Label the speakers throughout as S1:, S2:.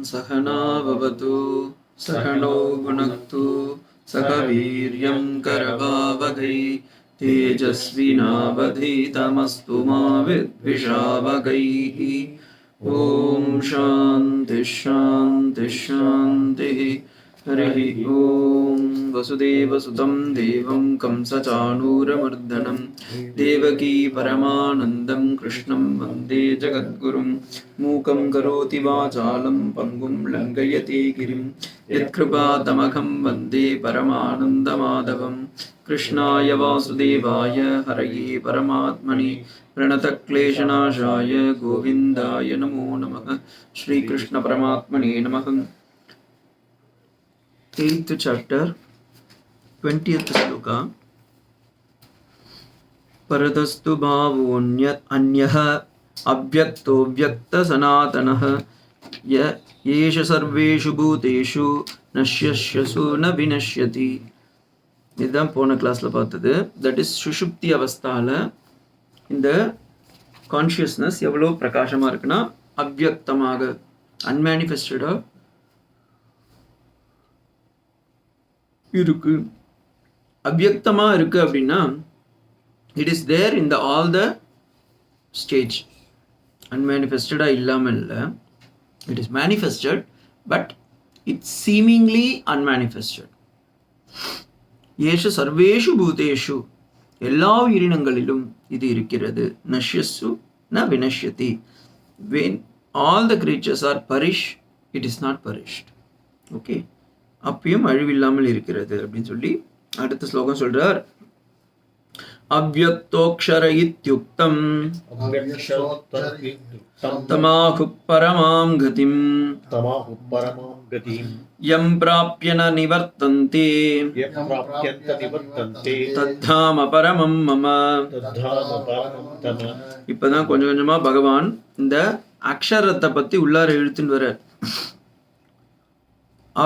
S1: सहना भवतु सहनौ भुनक्तु सह वीर्यं करवावहै तेजस्विनावधीतमस्तु मा विद्विषावहैः। ॐ शान्ति शान्ति शान्तिः। हरिः ॐ वसुदेवसुतं देवं कंसचाणूरमर्दनं देवकी परमानन्दं कृष्णं वन्दे जगद्गुरुं। मूकं करोति वाचालं पङ्गुं लङ्घयति गिरिं यत्कृपातमघं वन्दे परमानन्दमाधवं। कृष्णाय वासुदेवाय हरये परमात्मने प्रणतक्लेशनाशाय गोविन्दाय नमो नमः। श्रीकृष्णपरमात्मने नमः। 8th chapter 20th sloka। परतस्तु भावोऽन्य अन्यः अव्यक्तो व्यक्त सनातनः येष सर्वेषु भूतेषु नश्यस्यसु न विनश्यति। இதுதான் போன கிளாஸ்ல பார்த்தது. தட் இஸ் சுஷுப்தி அவஸ்தால இந்த கான்ஷியஸ்னஸ் எவ்வளோ பிரகாசமா இருக்குன்னா அவ்யக்தமாக அன்மேனிஃபெஸ்டடா இருக்கு. அவ்யக்தமா இருக்கு அப்படின்னா it is there in the all the stage. அன்மேனிஃபெஸ்டடா இல்லாமல் இல்லை, it is manifested but it's seemingly unmanifested. ஏஷ சர்வேஷு பூதேஷு எல்லா உயிரினங்களிலும் இது இருக்கிறது. நஷ்யஸ்ஸு ந வினஷ்யதி. when all the creatures are perish, it is not perished. Okay, அப்பயும் அழிவில்லாமல் இருக்கிறது அப்படின்னு சொல்லி அடுத்த ஸ்லோகம் சொல்றார். அவ்யக்தோக்ஷர இத்யுக்தம் தமாஹு பரமாம் கதிம் யம் பிராப்ய ந நிவர்த்தந்தே தத்தாம பரமம் மம. இப்பதான் கொஞ்சம் கொஞ்சமா பகவான் இந்த அக்ஷரத்தை பத்தி உள்ளார இழுத்துன்னு வர.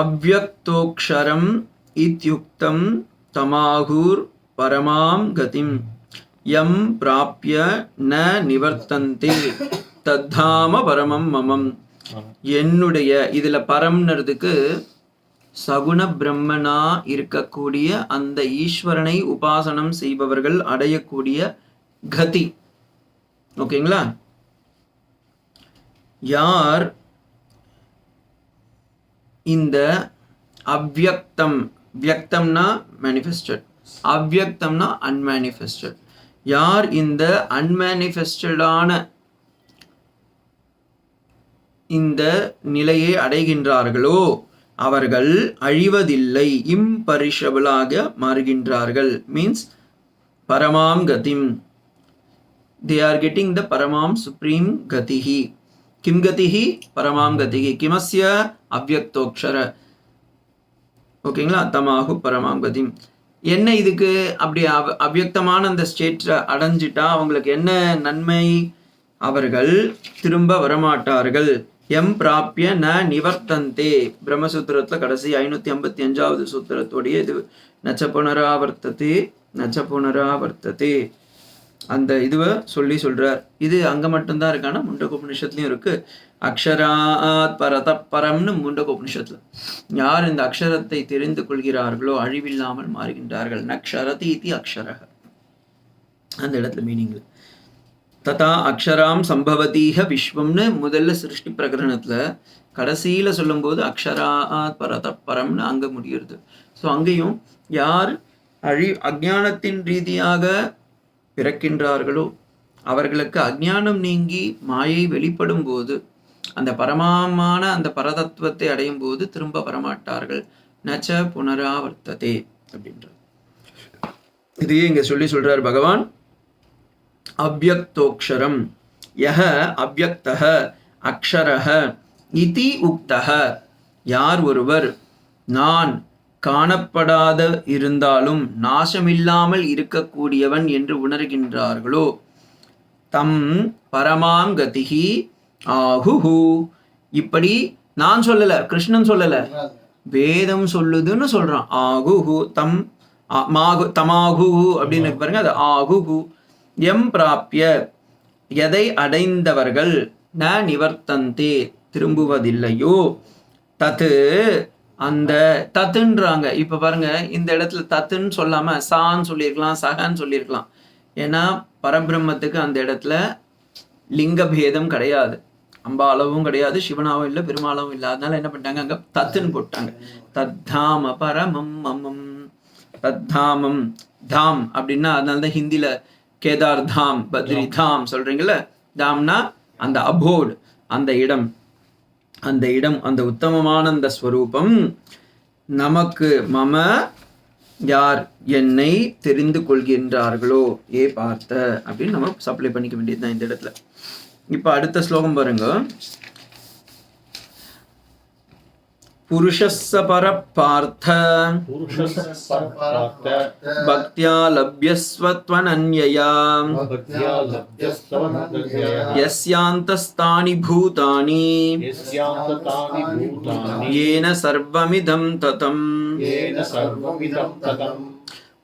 S1: அவ்யக்தோக்ஷரம் இத்யுக்தம் தமாஹுர் பரமாம் கதிம் யம் பிராப்ய ந நிவர்த்தந்தே தத்தாம பரமம் மமம். என்னுடைய இதுல பரம்ன்றதுக்கு சகுண பிரம்மனா இருக்கக்கூடிய அந்த ஈஸ்வரனை உபாசனம் செய்பவர்கள் அடையக்கூடிய கதி. ஓகேங்களா? யார் இந்த அவ்யக்தம், வியக்தம்னா மேனிஃபெஸ்டட், அவ்யக்தம்னா அன்மேனிஃபெஸ்டட், யார் இந்த அன்மேனிஃபெஸ்டடான இந்த நிலையை அடைகின்றார்களோ அவர்கள் அழிவதில்லை, இம்பரிஷபிளாக மாறுகின்றார்கள். மீன்ஸ் பரமாம் கதிம், they are getting the paramam supreme gatihi. Kim gatihi? Paramam gatihi. Kimasya? Avyaktokshara. ஓகேங்களா? தமாஹு பரமாம் கதிம். என்ன இதுக்கு அப்படி அவ்யக்தமான அந்த ஸ்டேட் அடைஞ்சிட்டா அவங்களுக்கு என்ன நன்மை? அவர்கள் திரும்ப வரமாட்டார்கள். எம் பிராப்ய ந நிவர்த்தந்தே. பிரம்மசூத்திரத்துல கடைசி 555வது சூத்திரத்தோடைய இது நச்ச புனராவர்த்ததே நச்ச புனராவர்த்ததே அந்த இதுவை சொல்றார். இது அங்க மட்டும்தான் இருக்கானா? முண்டகோபனிஷத்துலயும் இருக்கு. அக்ஷராத் பரத பரம்னு முண்டகோபனிஷத்துல. யார் இந்த அக்ஷரத்தை தெரிந்து கொள்கிறார்களோ அழிவில்லாமல் மாறுகின்றார்கள். நக்ஷரதி இதி அக்ஷரஹ அந்த இடத்துல மீனிங். ததா அக்ஷராம் சம்பவதீஹ விஸ்வம்னு முதல்ல சிருஷ்டி பிரகரணத்துல கடைசியில சொல்லும் போது அக்ஷராத் பரத பரம்னு அங்க முடியுது. ஸோ அங்கேயும் யார் அஜ்ஞானத்தின் ரீதியாக பிறக்கின்றார்களோ அவர்களுக்கு அஜ்ஞானம் நீங்கி மாயை வெளிப்படும் போது அந்த பரமமான அந்த பரதத்துவத்தை அடையும் போது திரும்ப வரமாட்டார்கள். நச்ச புனராவர்த்ததே அப்படின்றது. இதையே இங்க சொல்றார் பகவான். அவ்யக்தோக்ஷரம் யஹ அவ்யக்தஹ அக்ஷரஹ இதி உக்தஹ. யார் ஒருவர் நான் காணப்படாத இருந்தாலும் நாசமில்லாமல் இருக்கக்கூடியவன் என்று உணர்கின்றார்களோ தம் பரமாம் கதிஹி ஆஹுஹு. இப்படி நான் சொல்லல, கிருஷ்ணன் சொல்லல, வேதம் சொல்லுதுன்னு சொல்றான். ஆகுஹு தம் தமாகுஹு அப்படின்னு பாருங்க. அது ஆகுஹு. எம் பிராப்ய எதை அடைந்தவர்கள் ந நிவர்த்தந்தே திரும்புவதில்லையோ. தத்து அந்த தத்துன்றாங்க. இப்ப பாருங்க, இந்த இடத்துல தத்துன்னு சொல்லாம சான்னு சொல்லியிருக்கலாம், சகன்னு சொல்லியிருக்கலாம். ஏன்னா பரபிரம்மத்துக்கு அந்த இடத்துல லிங்க பேதம் கிடையாது, அம்பாளவும் கிடையாது, சிவனாவும் இல்லை, பெருமாளவும் இல்லை. அதனால என்ன பண்ணிட்டாங்க, அங்க தத்துன்னு போட்டாங்க. தத்தாம பரமம் மமம். தத்தாமம் தாம் அப்படின்னா அதனாலதான் ஹிந்தில கேதார் தாம், பத்ரி தாம் சொல்றீங்கல்ல. தாம்னா அந்த அபோர்டு, அந்த இடம், அந்த இடம், அந்த உத்தமமான அந்த ஸ்வரூபம் நமக்கு. மம யார் என்னை தெரிந்து கொள்கின்றார்களோ ஏ பார்த்த அப்படின்னு நம்ம சப்ளை பண்ணிக்க வேண்டியதுதான் இந்த இடத்துல. இப்ப அடுத்த ஸ்லோகம் பாருங்க. புருஷஸ்ஸ பரப்பார்த்த பக்த்யா லப்யஸ்வத்வனன்யயா யஸ்யாந்தஸ்தானி பூதானி ஏன சர்வமிதம் ததம்.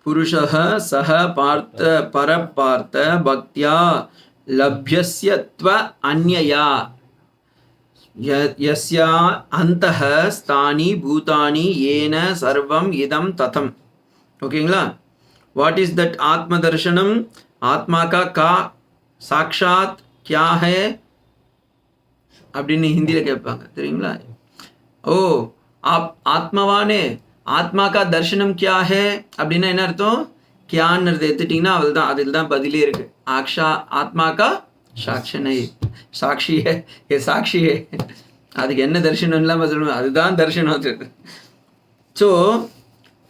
S1: புருஷः சஹ பார்த்த பரப்பார்த்த பக்த்யா லப்யஸ்ய த்வ அன்யயா யஸ்யா அந்தஹ ஸ்தானி பூதானி ஏன சர்வம் இதம் ததம். ஓகேங்களா? வாட் இஸ் தட் ஆத்ம தர்ஷனம்? ஆத்மா கா சாக்ஷாத் கியா ஹை அப்படின்னு ஹிந்தியில் கேட்பாங்க, தெரியுங்களா? ஓ ஆத்மாவானே, ஆத்மா கா தர்ஷனம் கியா ஹை அப்படின்னா என்ன அர்த்தம்? கியான்னு எடுத்துட்டிங்கன்னா அவள் தான், அதில் தான் பதிலே இருக்கு. ஆத்மா கா சாட்சனை, சாட்சியே, ஏ சாட்சியே, அதுக்கு என்ன தரிசனம் இல்லாம சொல்லணும், அதுதான் தரிசனம் அது. ஸோ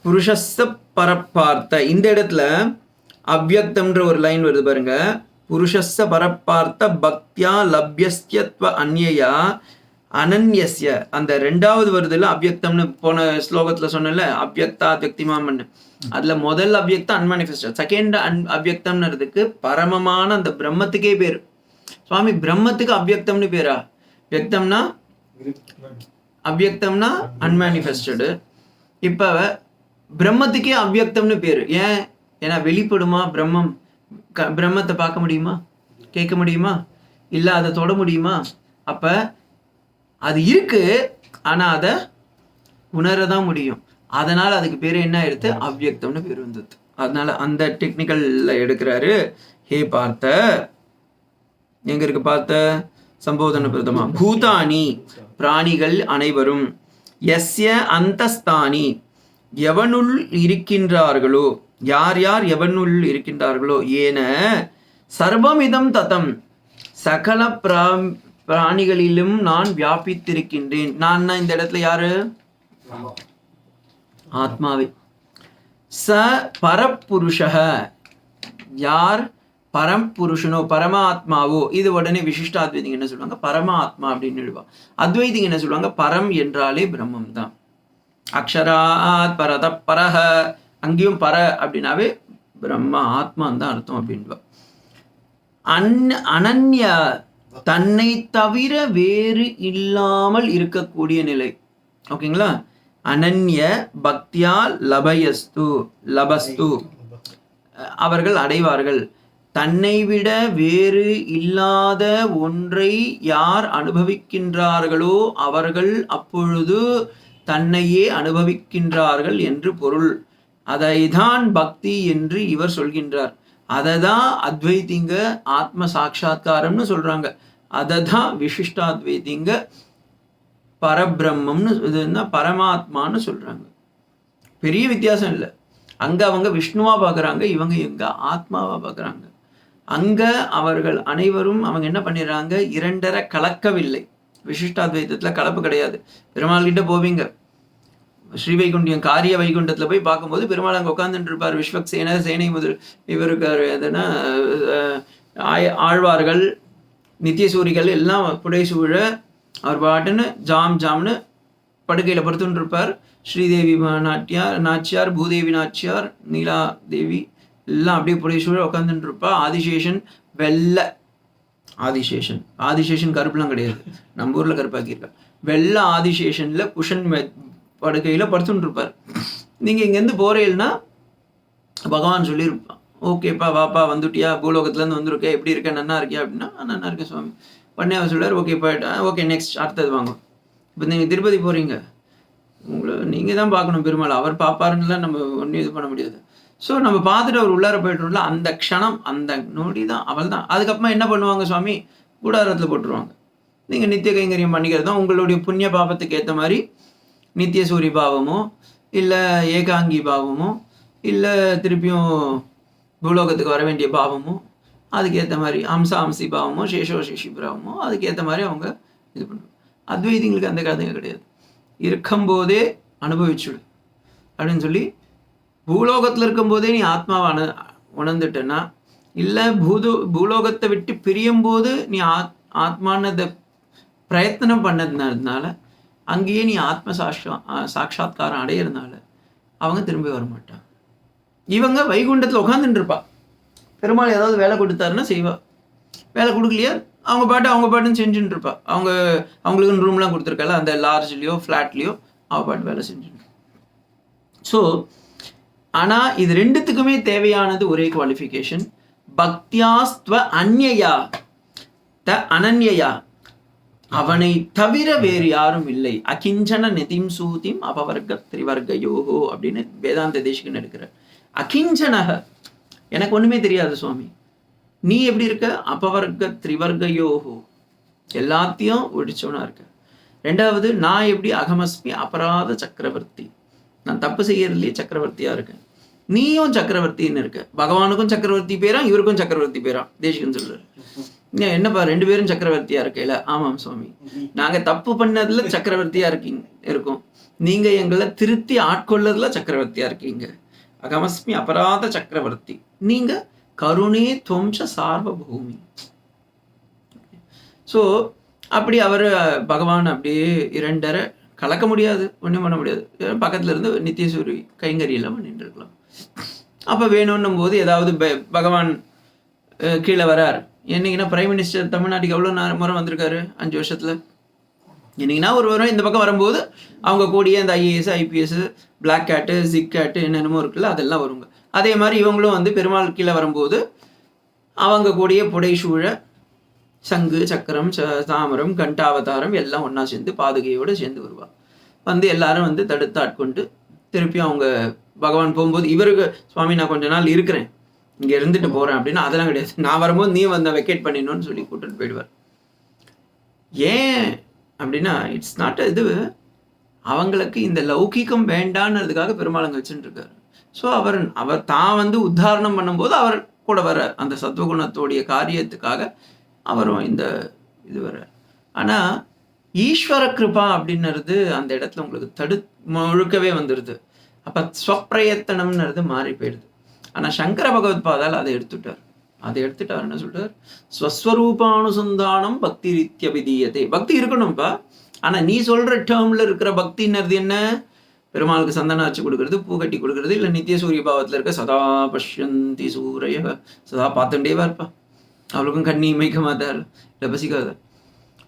S1: புருஷஸ்த பரப்பார்த்த, இந்த இடத்துல அவ்யக்தம்ன்ற ஒரு லைன் வருது பாருங்க. புருஷஸ்த பரப்பார்த்த பக்தியா லப்யஸ்யத்வ அன்யயா அனன்யஸ்ய, அந்த ரெண்டாவது வருதுல அவ்யக்தம்னு போன ஸ்லோகத்துல சொன்னல, அவ்யக்தா அவ்யக்திமாமன்னு. அதுல முதல் அவ்யக்தம் அன்மானிஃபெஸ்டட், செகண்ட் அவ்யக்தம்ன்றதுக்கு பரமமான அந்த பிரம்மத்துக்கே பேரு. சுவாமி பிரம்மத்துக்கு அவ்யக்தம்னு பேரா? வியக்தம்னா அவ்யக்தம்னா அன்மானிஃபெஸ்டடு. இப்ப பிரம்மத்துக்கே அவ்யக்தம்னு பேரு. ஏன்? ஏன்னா வெளிப்படுமா பிரம்மம்? பிரம்மத்தை பார்க்க முடியுமா, கேட்க முடியுமா, இல்ல அதை தொட முடியுமா? அப்ப அது இருக்கு, ஆனா அதை உணரதான் முடியும். அதனால அதுக்கு பேரு என்ன ஆயிடுத்து? அவ்யக்தம்னு பேர் வந்தது. அதனால அந்த டெக்னிக்கல்ல எடுக்கிறாரு. ஹே பார்த்த, எங்க இருக்கு பார்த்த? சம்போதன பிரதமா. பூதானி பிராணிகள் அனைவரும், யஸ்ய அந்தஸ்தானி எவனுள் இருக்கின்றார்களோ, யார் யார் எவனுள் இருக்கின்றார்களோ, ஏன சர்வமிதம் ததம் சகல பிராணிகளிலும் நான் வியாபித்திருக்கின்றேன். நான் இந்த இடத்துல யாரு? ஆத்மாவே. ச பரப்புருஷः, யார் பரம்புருஷனோ பரமாத்மாவோ, இது உடனே விசிஷ்டாத்வைதிங்க என்ன சொல்லுவாங்க? பரமாத்மா அப்படின்னு எழுதுவாங்க. அத்வைதிங்க என்ன சொல்லுவாங்க? பரம் என்றாலே பிரம்மம் தான். அக்ஷராத் பரத பரஹ, அங்கேயும் பர அப்படின்னாவே பிரம்மா ஆத்மான் தான் அர்த்தம் அப்படின்வா. அனன்ய, தன்னை தவிர வேறு இல்லாமல் இருக்கக்கூடிய நிலை. ஓகேங்களா? அனன்ய பக்தியா லபஸ்து, அவர்கள் அடைவார்கள். தன்னை விட வேறு இல்லாத ஒன்றை யார் அனுபவிக்கின்றார்களோ அவர்கள் அப்பொழுது தன்னையே அனுபவிக்கின்றார்கள் என்று பொருள். அதைதான் பக்தி என்று இவர் சொல்கின்றார். அதை தான் அத்வைதிங்க ஆத்ம சாட்சா்காரம்னு சொல்றாங்க. அதை தான் விசிஷ்டாத்வைதிங்க பரபிரம்மம்னு, இதுன்னா பரமாத்மான்னு சொல்றாங்க. பெரிய வித்தியாசம் இல்லை. அங்க அவங்க விஷ்ணுவா பார்க்குறாங்க, இவங்க எங்க ஆத்மாவா பார்க்குறாங்க. அங்க அவர்கள் அனைவரும் அவங்க என்ன பண்ணிடுறாங்க? இரண்டரை கலக்கவில்லை. விசிஷ்டாத்வைதத்துல கலப்பு கிடையாது. பெருமாள் கிட்ட போவீங்க, ஸ்ரீ வைகுண்டியம் காரிய வைகுண்டத்துல போய் பார்க்கும்போது பெருமாள் அங்கே உட்காந்துட்டு இருப்பார். விஸ்வக்சேன சேனை முதல் இவருக்கு எதுனா ஆழ்வார்கள் நித்தியசூரிகள் எல்லாம் புடைசூழ அவர் பாட்டுன்னு ஜாம்னு படுக்கையில் படுத்துட்டு இருப்பார். ஸ்ரீதேவி நாச்சியார், பூதேவி நாச்சியார், நீலா தேவி எல்லாம் அப்படியே புடைசூழ உட்காந்துட்டு இருப்பா. ஆதிசேஷன் வெள்ளை, ஆதிசேஷன் கருப்புலாம் கிடையாது, நம்ம ஊர்ல கருப்பாக்கியிருக்கா. வெள்ளை ஆதிசேஷன்ல குஷன் படுக்கையில படுத்துட்டு இருப்பார். நீங்க இங்கேருந்து போறீங்கன்னா பகவான் சொல்லியிருப்பான், ஓகேப்பா வாப்பா வந்துட்டியா, பூலோகத்துல இருந்து வந்திருக்கே, எப்படி இருக்க, நன்னா இருக்கியா அப்படின்னா, நன்னா இருக்கேன் சுவாமி. உடனே அவர் சொல்றாரு, ஓகே போயிட்டா, ஓகே நெக்ஸ்ட் அடுத்தது வாங்க. இப்போ நீங்கள் திருப்பதி போகிறீங்க, உங்களை நீங்கள் தான் பார்க்கணும் பெருமாள், அவர் பார்ப்பாருன்னுலாம் நம்ம ஒன்றும் இது பண்ண முடியாது. ஸோ நம்ம பார்த்துட்டு அவர் உள்ளார போய்ட்டோம்ல, அந்த க்ஷணம் அந்த நொடி தான் அவள் தான். அதுக்கப்புறமா என்ன பண்ணுவாங்க சுவாமி, கூடாரத்தில் போட்டுருவாங்க. நீங்கள் நித்திய கைங்கரியம் பண்ணிக்கிறது தான் உங்களுடைய புண்ணிய பாவத்துக்கு ஏற்ற மாதிரி நித்திய சூரிய பாவமோ இல்லை ஏகாங்கி பாவமோ இல்லை திருப்பியும் பூலோகத்துக்கு வர வேண்டிய பாவமோ அதுக்கேற்ற மாதிரி அம்சி பாவமோ சேஷி பாவமோ அதுக்கேற்ற மாதிரி அவங்க இது பண்ணுவாங்க. அத்வைதிங்களுக்கு அந்த கதையும் கிடையாது. இருக்கும்போதே அனுபவிச்சுடு அப்படின்னு சொல்லி, பூலோகத்தில் இருக்கும்போதே நீ ஆத்மாவை உணர்ந்துட்டேன்னா, இல்லை பூலோகத்தை விட்டு பிரியும் போது நீ ஆத்மானதை பிரயத்தனம் பண்ணதுனால அங்கேயே நீ ஆத்ம சாட்சாத்காரம் அடையிறதுனால அவங்க திரும்பி வர மாட்டாங்க. இவங்க வைகுண்டத்தில் உட்காந்துட்டு இருப்பா, பெருமாள் ஏதாவது வேலை கொடுத்தாருன்னா செய்வா, வேலை கொடுக்கலையா அவங்க பாட்டுன்னு செஞ்சுட்டு இருப்பா. அவங்களுக்குன்னு ரூம்லாம் கொடுத்துருக்கல, அந்த லார்ஜ்லேயோ ஃப்ளாட்லேயோ அவள் பாட்டு வேலை செஞ்சுட்டு. ஸோ ஆனால் இது ரெண்டுத்துக்குமே தேவையானது ஒரே குவாலிஃபிகேஷன், பக்தியாஸ்துவ அந்யயா த அனன்யயா, அவனை தவிர வேறு யாரும் இல்லை. அகிஞ்சன நிதிம் சூதிம் அபவர்க்க திரிவர்கயோகோ அப்படின்னு வேதாந்த தேசிகன் எடுக்கிறார். அகிஞ்சனக, எனக்கு ஒண்ணுமே தெரியாது சுவாமி, நீ எப்படி இருக்க? அபவர்க்க திரிவர்கயோகோ, எல்லாத்தையும் ஒழிச்சவனா இருக்க. ரெண்டாவது, நான் எப்படி? அகமஸ்மி அபராத சக்கரவர்த்தி, நான் தப்பு செய்யறதுலேயே சக்கரவர்த்தியா இருக்கேன். நீயும் சக்கரவர்த்தின்னு இருக்க. பகவானுக்கும் சக்கரவர்த்தி பேரா, இவருக்கும் சக்கரவர்த்தி பேரா தேசிகன் சொல்றாரு. என்னப்பா ரெண்டு பேரும் சக்கரவர்த்தியா இருக்கையில? ஆமாம் சுவாமி, நாங்க தப்பு பண்ணதுல சக்கரவர்த்தியா இருக்கோம், நீங்க எங்களை திருத்தி ஆட்கொள்ளதுல சக்கரவர்த்தியா இருக்கீங்க. அகமஸ்மி அபராத சக்கரவர்த்தி, நீங்க கருணே துவம்ச சார்வபூமி. ஸோ அப்படி அவர் பகவான் அப்படியே இரண்டரை கலக்க முடியாது, ஒன்றும் பண்ண முடியாது. பக்கத்துல இருந்து நித்தியசூரி கைங்கரியெல்லாம் பண்ணிட்டு இருக்கலாம். அப்போ வேணும்னும் போது ஏதாவது பகவான் கீழே வரார். என்னைக்குன்னா பிரைம் மினிஸ்டர் தமிழ்நாட்டுக்கு எவ்வளோ முறை வந்திருக்காரு 5 வருஷத்துல. என்னைக்குன்னா ஒரு வாரம் இந்த பக்கம் வரும்போது அவங்க கூடிய இந்த ஐஏஎஸ் ஐபிஎஸ் பிளாக் கேட்டு ஜிக் கேட்டு என்னென்னமோ இருக்குல்ல, அதெல்லாம் வருங்க. அதே மாதிரி இவங்களும் வந்து பெருமாள் கீழே வரும்போது அவங்க கூடிய புடைசூழ சங்கு சக்கரம் தாமரம் கண்டாவதாரம் எல்லாம் ஒன்றா சேர்ந்து பாதுகையோடு சேர்ந்து வருவாள். வந்து எல்லாரும் வந்து தடுத்து ஆட்கொண்டு திருப்பி அவங்க பகவான் போகும்போது, இவருக்கு சுவாமி நான் கொஞ்ச நாள் இருக்கிறேன், இங்கே இருந்துட்டு போகிறேன் அப்படின்னா அதெல்லாம் கிடையாது. நான் வரும்போது நீ வந்து வெக்கேட் பண்ணிடணும்னு சொல்லி கூப்பிட்டு போயிடுவார். ஏன் அப்படின்னா இட்ஸ் நாட் இது, அவங்களுக்கு இந்த லௌகிக்கம் வேண்டான்றதுக்காக பெருமாளங்க வச்சுட்டு இருக்காரு. ஸோ அவர் தான் வந்து உத்தாரணம் பண்ணும்போது அவர் கூட வர அந்த சத்வகுணத்தோடைய காரியத்துக்காக அவரும் இந்த இது வர. ஆனால் ஈஸ்வர கிருபா அப்படின்னுறது அந்த இடத்துல உங்களுக்கு முழுக்கவே வந்துடுது. அப்போ ஸ்வப்பிரயத்தனம்ன்றது மாறி போயிடுது. ஆனால் சங்கர பகவத் பாதால் அதை எடுத்துட்டார். என்ன சொல்றார்? ஸ்வஸ்வரூபானுசந்தானம் பக்தி ரீத்யபிதீயதே. பக்தி இருக்கணும்ப்பா, ஆனால் நீ சொல்ற டேர்ம்ல இருக்கிற பக்தின்றது என்ன? பெருமாளுக்கு சந்தனம் வச்சு கொடுக்கறது, பூ கட்டி கொடுக்கறது, இல்லை நித்திய சூரிய பாவத்தில் இருக்க சதா பஷ்யந்தி சூரிய, சதா பார்த்துட்டேவா இருப்பா, அவளுக்கும் கண்ணி மைக்க மாட்டார், இல்லை பசிக்காத.